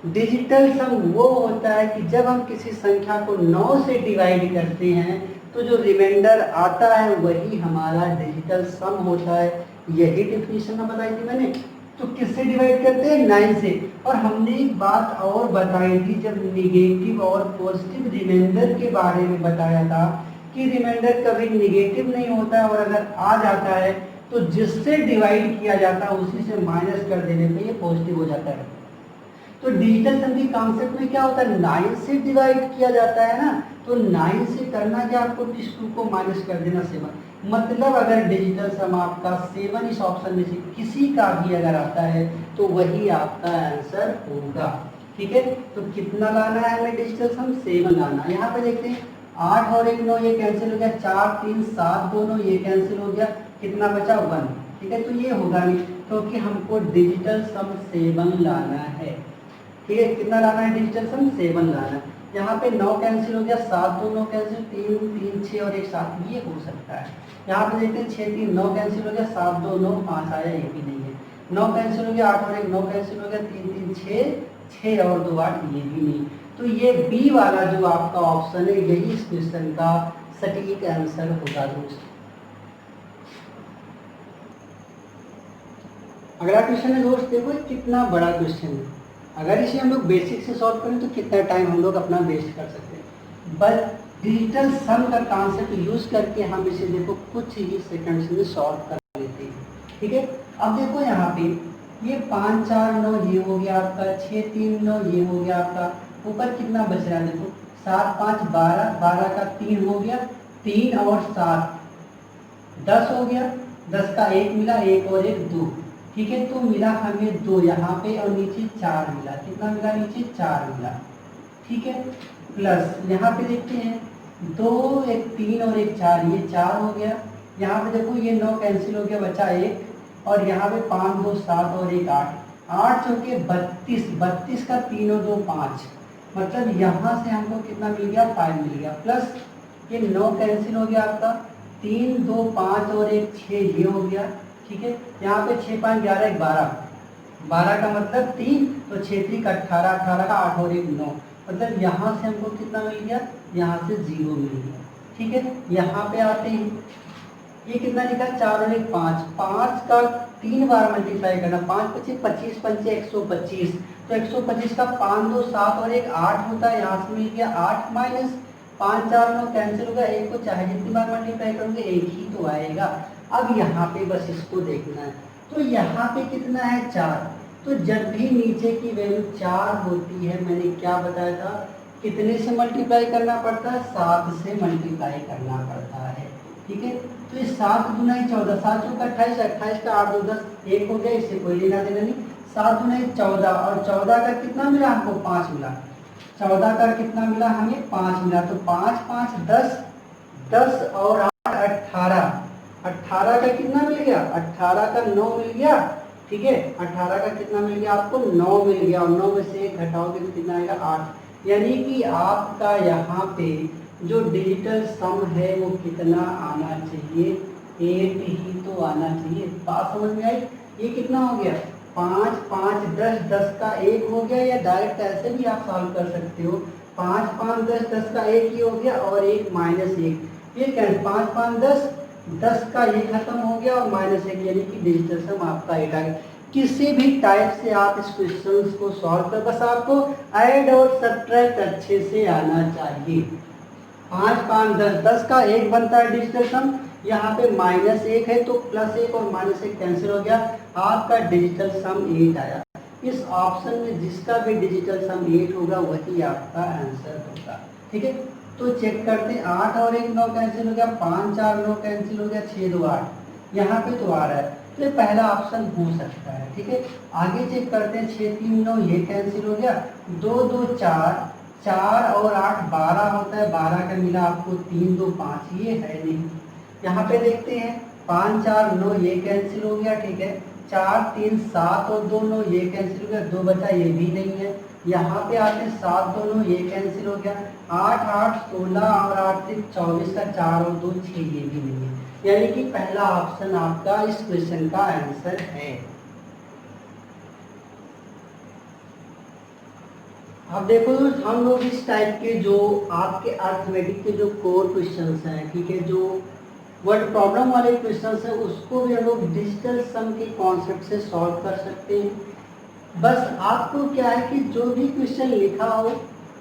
डिजिटल सम वो होता है कि जब हम किसी संख्या को 9 से डिवाइड करते हैं तो जो रिमाइंडर आता है वही हमारा डिजिटल सम होता है। यही डेफिनेशन में बताई थी मैंने। तो किससे डिवाइड करते हैं 9 से। और हमने एक बात और बताई थी जब निगेटिव और पॉजिटिव रिमाइंडर के बारे में बताया था कि रिमाइंडर कभी निगेटिव नहीं होता है, और अगर आ जाता है तो जिससे डिवाइड किया जाता है उसी से माइनस कर देने पे ये पॉजिटिव हो जाता है। तो डिजिटल सम की कॉन्सेप्ट में क्या होता है 9 से डिवाइड किया जाता है ना, तो 9 से करना क्या आपको इस 2 को माइनस कर देना 7। मतलब अगर डिजिटल सम आपका 7 इस ऑप्शन में से किसी का भी अगर आता है तो वही आपका आंसर होगा। ठीक है, तो कितना लाना है हमें डिजिटल सम 7 लाना है। यहाँ पे देखते हैं 8 और 1 9 ये कैंसिल हो गया, 4 3 7 2 9 ये कैंसिल हो गया, कितना बचा 1। ठीक है, तो ये होगा नहीं क्योंकि हमको डिजिटल सम 7 लाना है। ठीक है, कितना लाना है डिजिटल सम 7 लाना है। यहाँ पे 9 कैंसिल हो गया, 7 2 9 कैंसिल, 3 3 6 और 1 7, ये हो सकता है। यहाँ पे देखते हैं 6 3 9 कैंसिल हो गया, 7 2 9 5 आया, ये भी नहीं है। 9 कैंसिल हो गया, 8 और 1 9 कैंसिल हो गया, 3 3 6 6 और 2 8, ये भी नहीं। तो ये बी वाला जो आपका ऑप्शन है यही इस क्वेश्चन का सटीक आंसर होगा दोस्त। अगला क्वेश्चन है दोस्त, देखो कितना बड़ा क्वेश्चन है। अगर इसे हम लोग बेसिक से सॉल्व करें तो कितना टाइम हम लोग अपना वेस्ट कर सकते हैं। बस डिजिटल सम का कॉन्सेप्ट यूज करके हम इसे देखो कुछ ही सेकंड्स में सॉल्व कर लेते हैं। ठीक है, अब देखो यहाँ पे ये 5 4 9 ये हो गया आपका, 6 3 9 ये हो गया आपका, ऊपर कितना बच रहा है देखो 7 5 12, 12 का 3 हो गया, 3 और 7 10 हो गया, 10 का 1 मिला, 1 और 1 2। ठीक है, तो मिला हमें 2 यहाँ पे और नीचे 4 मिला, कितना मिला नीचे 4 मिला। ठीक है, प्लस यहाँ पे देखते हैं 2 1 3 और 1 4, ये 4 हो गया। यहाँ पे देखो ये 9 कैंसिल हो गया, बचा 1, और यहाँ पे 5 2 7 और 1 8, 8 चौके 32, 32 का 3 और 2 5, मतलब यहाँ से हमको कितना मिल गया 5 मिल गया। प्लस ये 9 कैंसिल हो गया आपका, 3 2 5 और 1 6 ये हो गया। ठीक है। यहाँ पे 6 5 11 1 12, 12 का मतलब 3, तो 6 3 का 18, 18 का 8 और 1 9, मतलब यहाँ से हमको कितना मिल गया, यहाँ से 0 मिल गया। ठीक है, यहाँ पे आते हैं, ये कितना लिखा, 4 और 1 5, 5 का 3 बार मल्टीप्लाई करना, 5 25 25 पंचे 125, तो 125 का 5 2 7 और 1 8 होता है, यहाँ से मिल गया 8 माइनस 5 4 9 कैंसिल होगा, 1 को चाहे जितनी बार मल्टीप्लाई करोगे 1 ही तो आएगा। अब यहाँ पे बस इसको देखना है, तो यहाँ पे कितना है 4, तो जब भी नीचे की वैल्यू 4 होती है, मैंने क्या बताया था, कितने से मल्टीप्लाई करना पड़ता है, 7 से मल्टीप्लाई करना पड़ता है। ठीक है, तो ये 7 दूना 14, 7 चौका 28, 28 का 8 2 10, 1 हो गया, इससे कोई लेना देना नहीं। 7 दूना 14, और 14 का कितना मिला हमको, 5 मिला, 14 का कितना मिला हमें, 5 मिला, तो 5 5 10, 10 और 8 18, 18 का कितना मिल गया, 18 का 9 मिल गया। ठीक है, 18 का कितना मिल गया आपको, 9 मिल गया, और 9 में से 1 घटाओगे तो कितना आएगा, 8। यानी कि आपका यहाँ पे जो डिजिटल सम है वो कितना आना चाहिए, 8 ही तो आना चाहिए। बात समझ में आई, ये कितना हो गया, 5 5 10, 10 का 1 हो गया, या डायरेक्ट ऐसे भी आप सॉल्व कर सकते हो, 5 5 10, 10 का 1 ही हो गया, और 1 माइनस 1, ये क्या, 5 5 10, 10 का ये खत्म हो गया, और माइनस 1, यानी कि डिजिटल सम आपका 8 आ गया। किसी भी टाइप से आप इस क्वेश्चन को सॉल्व कर, बस आपको ऐड और सब्ट्रैक्ट अच्छे से आना चाहिए। 5 5 10, 10 का 1 बनता है डिजिटल सम, यहाँ पे माइनस 1 है, तो प्लस 1 और माइनस 1 कैंसिल हो गया, आपका डिजिटल सम 8 आया। इस ऑप्शन में जिसका भी डिजिटल सम 8 होगा वही आपका आंसर होगा। ठीक है, तो चेक करते हैं, 8 और 1 9 कैंसिल हो गया, 5 4 9 कैंसिल हो गया, 6 2 8, यहाँ पे तो आ रहा है, तो ये पहला ऑप्शन हो सकता है। ठीक है, आगे चेक करते हैं, 6 3 9 ये कैंसिल हो गया, 2 2 4, 4 और 8 12 होता है, 12 का मिला आपको 3 2 5, ये है नहीं। यहाँ पे देखते हैं, 5 4 9 ये कैंसिल हो गया। ठीक है, 4 3 7 और 2 9 ये कैंसिल हो गया, 2 बचा, ये भी नहीं है। यहाँ पे आते हैं, 7 2 9 ये कैंसिल हो गया, 8 8 16 और 8 3 24 का 4 और 2 6, ये भी नहीं है। यानी कि पहला ऑप्शन आपका इस क्वेश्चन का आंसर है। अब देखो हम लोग इस टाइप के जो आपके अर्थमेटिक के जो कोर क्वेश्चंस हैं, ठीक है, जो वर्ड प्रॉब्लम वाले क्वेश्चंस हैं, उसको भी हम लोग डिजिटल सम के कॉन्सेप्ट से सॉल्व कर सकते हैं। बस आपको क्या है कि जो भी क्वेश्चन लिखा हो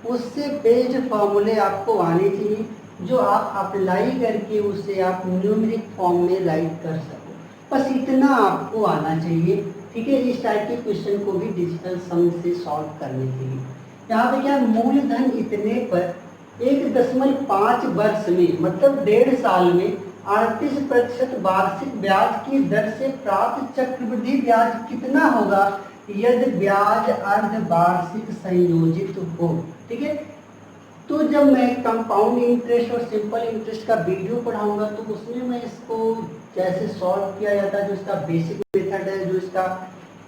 उससे बेस्ड फॉर्मूले आपको आने चाहिए, जो आप अप्लाई करके उसे आप न्यूमेरिक फॉर्म में राइट कर सको, बस इतना आपको आना चाहिए। ठीक है, इस टाइप के क्वेश्चन को भी डिजिटल सम से सॉल्व करने के लिए यहाँ पे क्या, मूलधन इतने पर 1.5 वर्ष में, मतलब 1.5 साल में 38% वार्षिक ब्याज की दर से प्राप्त चक्रवृद्धि ब्याज कितना होगा यदि ब्याज अर्धवार्षिक संयोजित हो। ठीक है, तो जब मैं कंपाउंड इंटरेस्ट और सिंपल इंटरेस्ट का वीडियो पढ़ाऊंगा तो उसमें मैं इसको कैसे सॉल्व किया जाता है, जो इसका बेसिक मेथड है, जो इसका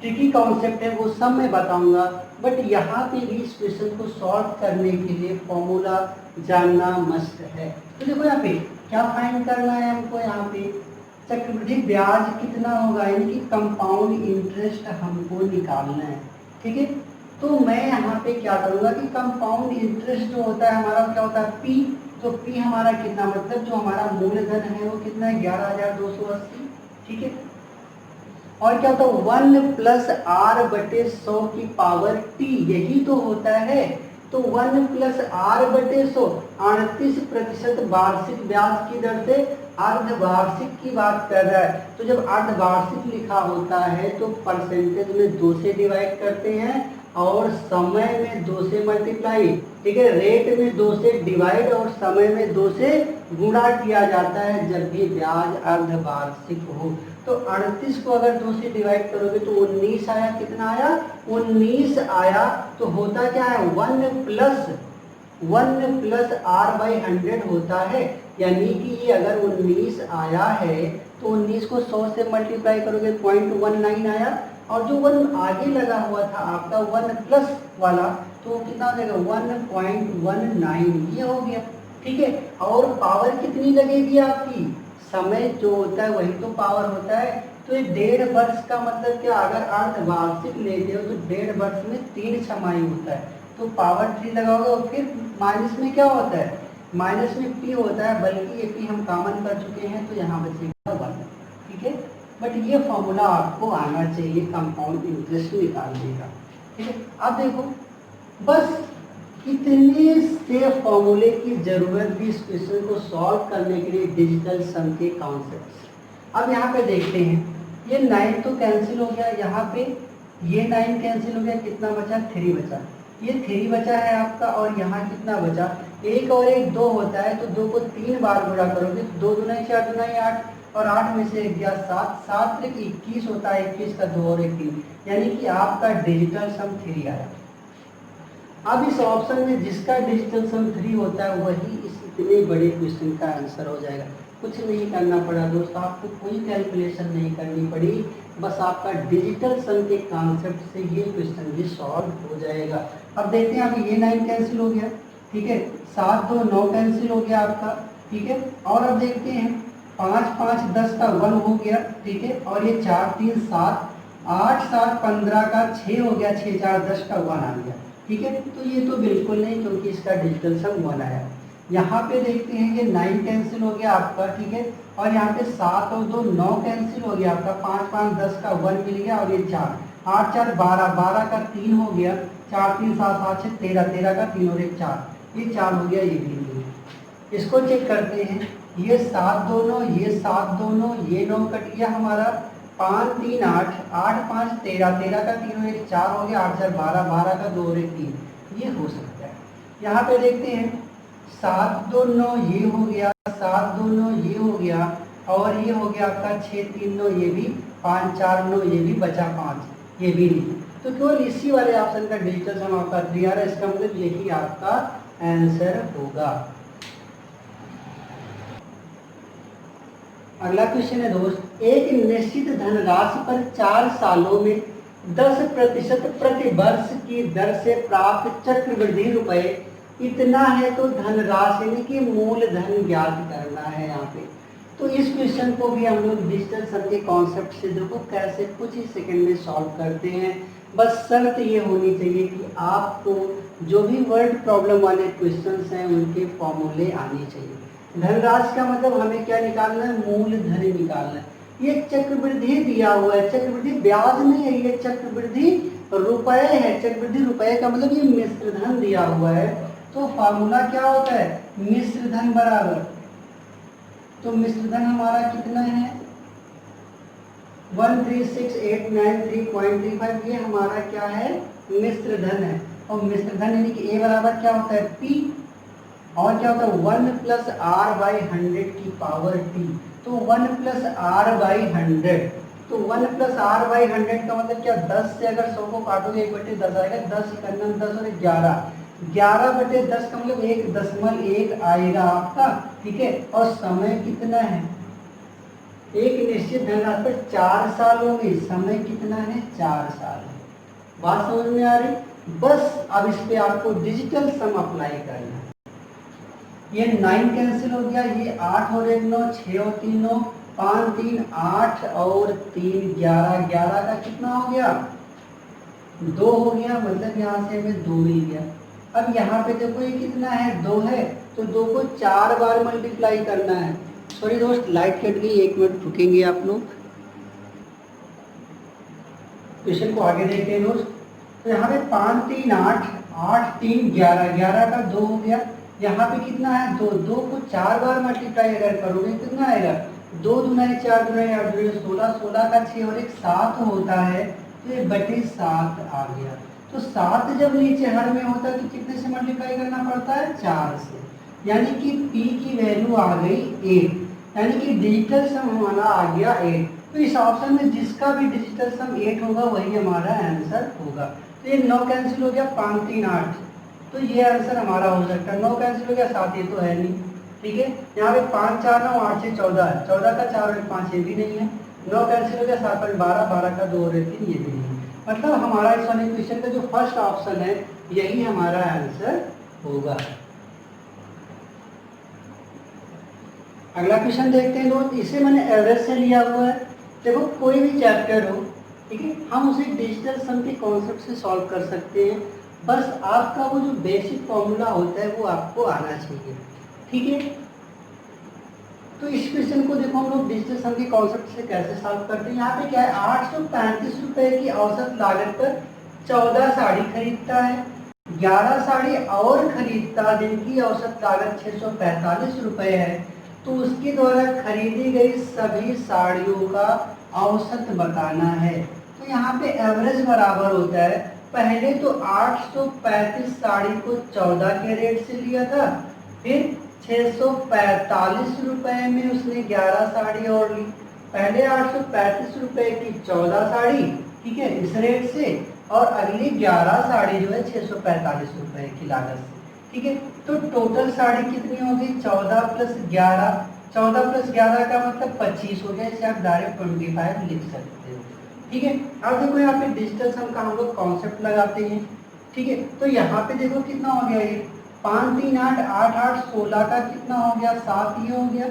ट्रिकी कॉन्सेप्ट है, वो सब मैं बताऊंगा। बट यहाँ पे भी इस क्वेश्चन को सॉल्व करने के लिए फॉर्मूला जानना मस्ट है। तो देखो यहाँ पे क्या फाइंड करना है हमको, यहाँ पे चक्रवृद्धि ब्याज कितना होगा, यानी कि कंपाउंड इंटरेस्ट हमको निकालना है। ठीक है, तो मैं यहाँ पे क्या करूँगा कि कंपाउंड इंटरेस्ट जो होता है हमारा क्या होता है, पी, तो पी हमारा कितना, मतलब जो हमारा मूलधन है वो कितना है, 11,280। ठीक है, और क्या होता है, 1 प्लस आर बटे 100 की पावर टी, यही तो होता है। तो 1 प्लस आर बटे 100, 38% वार्षिक ब्याज की दर से अर्धवार्षिक की बात कर रहा है। तो जब अर्धवार्षिक लिखा होता है तो परसेंटेज में 2 से डिवाइड करते हैं और समय में 2 से मल्टीप्लाई। ठीक है, रेट में 2 से डिवाइड और समय में 2 से गुणा किया जाता है जब भी ब्याज अर्धवार्षिक हो। तो 38 को अगर 2 से डिवाइड करोगे तो 19 आया, कितना आया, 19 आया। तो होता क्या है, 1 प्लस आर बाई 100 होता है, यानी कि ये अगर 19 आया है तो 19 को 100 से मल्टीप्लाई करोगे 0.19 आया, और जो 1 आगे लगा हुआ था आपका 1 प्लस वाला, तो कितना हो जाएगा, 1.19 ये हो गया। ठीक है, और पावर कितनी लगेगी आपकी, समय जो होता है वही तो पावर होता है। तो ये 1.5 वर्ष का मतलब क्या, अगर अर्धवार्षिक लेते हो तो 1.5 वर्ष में 3 छमाही होता है, तो पावर 3 लगाओगे और फिर माइनस में क्या होता है, माइनस में पी होता है, बल्कि ये पी हम कॉमन कर चुके हैं तो यहाँ बचेगा 1। ठीक है, बट ये फॉर्मूला आपको आना चाहिए कंपाउंड इंटरेस्ट निकालने का। ठीक है, अब देखो बस इतने से फॉर्मूले की जरूरत भी इस क्वेश्चन को सॉल्व करने के लिए डिजिटल सम के कॉन्सेप्ट्स। अब यहाँ पे देखते हैं, ये 9 तो कैंसिल हो गया, यहाँ पे ये 9 कैंसिल हो गया, कितना बचा, 3 बचा, ये 3 बचा है आपका, और यहाँ कितना बचा, 1 और 1 2 होता है, तो 2 को 3 बार गुणा करोगे, 2 दूना 4 दूना 8, और 8 में से 1 गया 7, 7 तक 21 होता है, 21 का 2 और 1 3, यानी कि आपका डिजिटल सम 3 आया। अब इस ऑप्शन में जिसका डिजिटल सम 3 होता है वही इस इतने बड़े क्वेश्चन का आंसर हो जाएगा। कुछ नहीं करना पड़ा दोस्तों, आपको कोई कैलकुलेशन नहीं करनी पड़ी, बस आपका डिजिटल सम के कॉन्सेप्ट से ये क्वेश्चन भी सॉल्व हो जाएगा। अब देखते हैं, अभी ये 9 कैंसिल हो गया, ठीक है, 7 2 9 कैंसिल हो गया आपका, ठीक है, और अब देखते हैं 5 5 10 का 1 हो गया, ठीक है, और ये 4 3 7 8 7 15 का 6 हो गया, 6 4 10 का 1 आ गया। ठीक है, तो ये तो बिल्कुल नहीं, क्योंकि इसका डिजिटल सम 1 आया। यहाँ पे देखते हैं ये 9 कैंसिल हो गया आपका, ठीक है, और यहाँ पे 7 और 2 9 कैंसिल हो गया आपका, 5 5 10 का 1 मिल गया, और ये 4 8 4 12 12 का 3 हो गया, 4 3 7 7 6 13 13 का 3 और 1 4, ये 4 हो गया, ये भी नहीं है। इसको चेक करते हैं, ये 7 दोनों, ये 7 दोनों, ये 9 कट गया हमारा, 5 3 8 8 5 13 13 का 3 और 1 4 हो गया, 8 4 12 12 का 2 और 1 3, ये हो सकता है। यहाँ पे देखते हैं 7 2 9 ये हो गया, 7 2 9 ये हो गया, और ये हो गया आपका 6 3 9 ये भी, 5 4 9 ये भी, बचा 5, ये भी नहीं, तो केवल इसी वाले ऑप्शन का डिजिटल सम आपका 3 आ रहा है, इसका मतलब यही आपका आंसर होगा। अगला क्वेश्चन है दोस्त, एक निश्चित धनराशि पर 4 सालों में 10% प्रति वर्ष की दर से प्राप्त चक्रवृद्धि रुपए इतना है, तो धनराशि यानी कि मूलधन ज्ञात करना है यहाँ पे। तो इस क्वेश्चन को भी हम लोग डिजिटल सम के कॉन्सेप्ट से देखो कैसे कुछ ही सेकंड में सॉल्व करते हैं। बस शर्त ये होनी चाहिए कि आपको जो भी वर्ड प्रॉब्लम वाले क्वेश्चंस हैं उनके फॉर्मूले आने चाहिए। धनराशि का मतलब हमें क्या निकालना है, मूलधन निकालना है। ये चक्रवृद्धि दिया हुआ है, चक्रवृद्धि ब्याज नहीं है, ये चक्रवृद्धि रुपए है। चक्रवृद्धि रुपए का मतलब ये मिश्र धन दिया हुआ है, तो फार्मूला क्या होता है, मिश्र धन बराबर, तो मिश्र धन हमारा कितना है 136,893.35, ये हमारा क्या है, मिश्र धन है। और मिश्र धन यानी कि ए बराबर क्या होता है, पी, और क्या होता है 1 + r/100 की पावर t, तो 1 + r/100, तो 1 + r/100 का मतलब क्या, 10 से अगर 100 को काटोगे 1/10 आएगा, 10 × 10 और 11, 11/10 का मतलब 1.1 आएगा आपका, ठीक है। और समय कितना है, एक निश्चित धनराशि पर 4 सालों में समय कितना है, 4 साल। बात समझ में आ रही, बस अब इस पे आपको डिजिटल सम अप्लाई करना है। ये 9 कैंसिल हो गया, ये 8 और 1 9, 6 और 3 9, 5 3 8 और 3 11, 11 का कितना हो गया, 2 हो गया, मतलब यहाँ से हमें 2 मिल गया। अब यहाँ पे देखो ये कितना है, 2 है, तो 2 को 4 बार मल्टीप्लाई करना है। सॉरी दोस्त, लाइट कट गई, 1 मिनट रुकेंगे आप लोग, क्वेश्चन को आगे देखते हैं दोस्त। तो यहाँ पे 5 3 8 8 3 11, 11 का 2 हो गया, यहाँ पे कितना है, 2, 2 को 4 बार मल्टीप्लाई अगर करोगे कितना आएगा, 2 दूना 4 दूना 8 दूना 16, 16 का 6 और 1 7 होता है, तो ये बटे 7 आ गया। तो 7 जब नीचे हर में होता है तो कितने से मल्टीप्लाई करना पड़ता है, 4 से, यानी कि p की वैल्यू आ गई 8, यानी कि डिजिटल सम हमारा आ गया 8। तो इस ऑप्शन में जिसका भी डिजिटल सम 8 होगा वही हमारा आंसर होगा। तो ये 9 कैंसिल हो गया, 5 3 8, तो ये आंसर हमारा हो सकता है। 9 कैंसिल हो गया, 7 ये तो है नहीं, ठीक है। यहाँ पे 5 4 9 8 6 14 है, 14 का 4 और 5 ये भी नहीं है, 9 कैंसिल हो गया, 7 5 12, 12 का 2 और 3 ये भी नहीं है। मतलब हमारा इस वाले क्वेश्चन का जो फर्स्ट ऑप्शन है यही हमारा आंसर होगा। अगला क्वेश्चन देखते हैं दोस्त, इसे मैंने एवरेज से लिया हुआ है, देखो कोई भी चैप्टर हो, ठीक है, हम उसे डिजिटल सम के कॉन्सेप्ट से सॉल्व कर सकते हैं। बस आपका वो जो बेसिक फॉर्मूला होता है वो आपको आना चाहिए, ठीक है। तो इस क्वेश्चन को देखो हम लोग डिजिटल सम के कॉन्सेप्ट से कैसे सॉल्व करते हैं। यहाँ पे क्या है, 835 रुपए की औसत लागत पर 14 साड़ी खरीदता है, 11 साड़ी और खरीदता जिनकी औसत लागत 645 रुपए है। तो उसके द्वारा खरीदी गई सभी साड़ियों का औसत बताना है। तो यहाँ पे एवरेज बराबर होता है, पहले तो 835 साड़ी को 14 के रेट से लिया था, फिर 645 रुपए में उसने 11 साड़ी और ली। पहले 835 रुपए की 14 साड़ी, ठीक है, इस रेट से, और अगली 11 साड़ी जो है 645 रुपए की लागत से, ठीक है। तो टोटल साड़ी कितनी होगी, 14 प्लस 11, 14 प्लस 11 का मतलब 25 हो गया। इसे आप डायरेक्ट 25 लिख सकते हो, ठीक है। अब देखो यहाँ पे डिजिटल सम का हम लोग कॉन्सेप्ट लगाते हैं, ठीक है। तो यहाँ पे देखो कितना हो गया, ये 5 3 8 8 8 16 का कितना हो गया, 7 ये हो गया,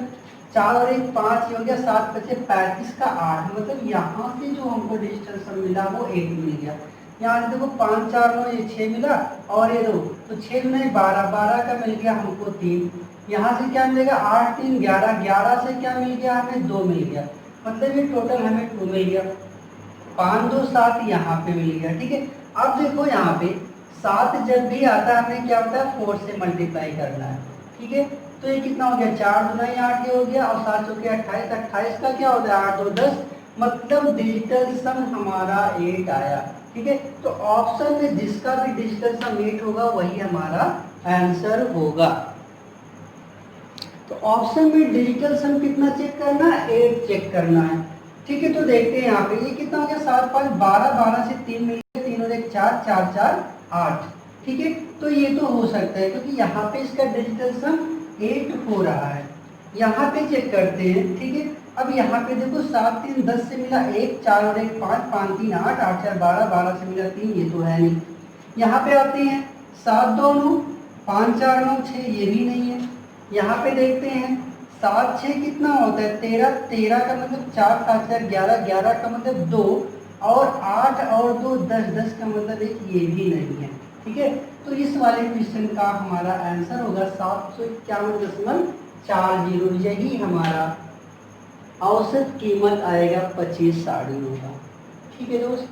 4 और 1 5 ये हो गया, 7 बचे 35 का 8, मतलब यहाँ से जो हमको डिजिटल सम मिला वो 8 मिल गया। यहाँ से देखो 5 4 9 ये 6 मिला और ये 2, तो 6 में 12 12 का मिल गया हमको 3। यहाँ से क्या मिलेगा, 8 3 11, 11 से क्या मिल गया हमें, 2 मिल गया, मतलब ये टोटल हमें 2 मिल गया। 5 2 7 यहाँ पे मिल गया, ठीक है। अब देखो यहाँ पे 7 जब भी आता है हमें क्या होता है, 4 से मल्टीप्लाई करना है, ठीक है। तो ये कितना हो गया, 4 2 8 ये हो गया, और 7 चौके 28, 28 का क्या होता है 8 2 10, मतलब डिजिटल सम हमारा 8 आया, ठीक है। तो ऑप्शन में जिसका भी डिजिटल सम 8 होगा वही हमारा आंसर होगा। तो ऑप्शन में डिजिटल सम कितना चेक करना है, 8 चेक करना है, ठीक है। तो देखते हैं यहाँ पे ये कितना हो गया, 7 5 12, 12 से 3 मिल गया, 3 और 1 4, 4 4 8, ठीक है। तो ये तो हो सकता है क्योंकि यहाँ पे इसका डिजिटल सम 8 हो रहा है। यहाँ पे चेक करते हैं, ठीक है। अब यहाँ पे देखो 7 3 10 से मिला 1, 4 और 1 5, 5 3 8, 8 4 12, 12 से मिला 3, ये तो है नहीं। यहाँ पे आते हैं 7 2 9, 5 4 9 6, ये भी नहीं है। यहाँ पे देखते हैं 7 6 कितना होता है 13, 13 का मतलब 4 7 4 11, 11 का मतलब 2, और 8 और 2 10, 10 का मतलब 1, ये भी नहीं है, ठीक है। तो इस वाले क्वेश्चन का हमारा आंसर होगा 751.40, यही हमारा औसत कीमत आएगा 25 साड़ियों का, ठीक है दोस्त।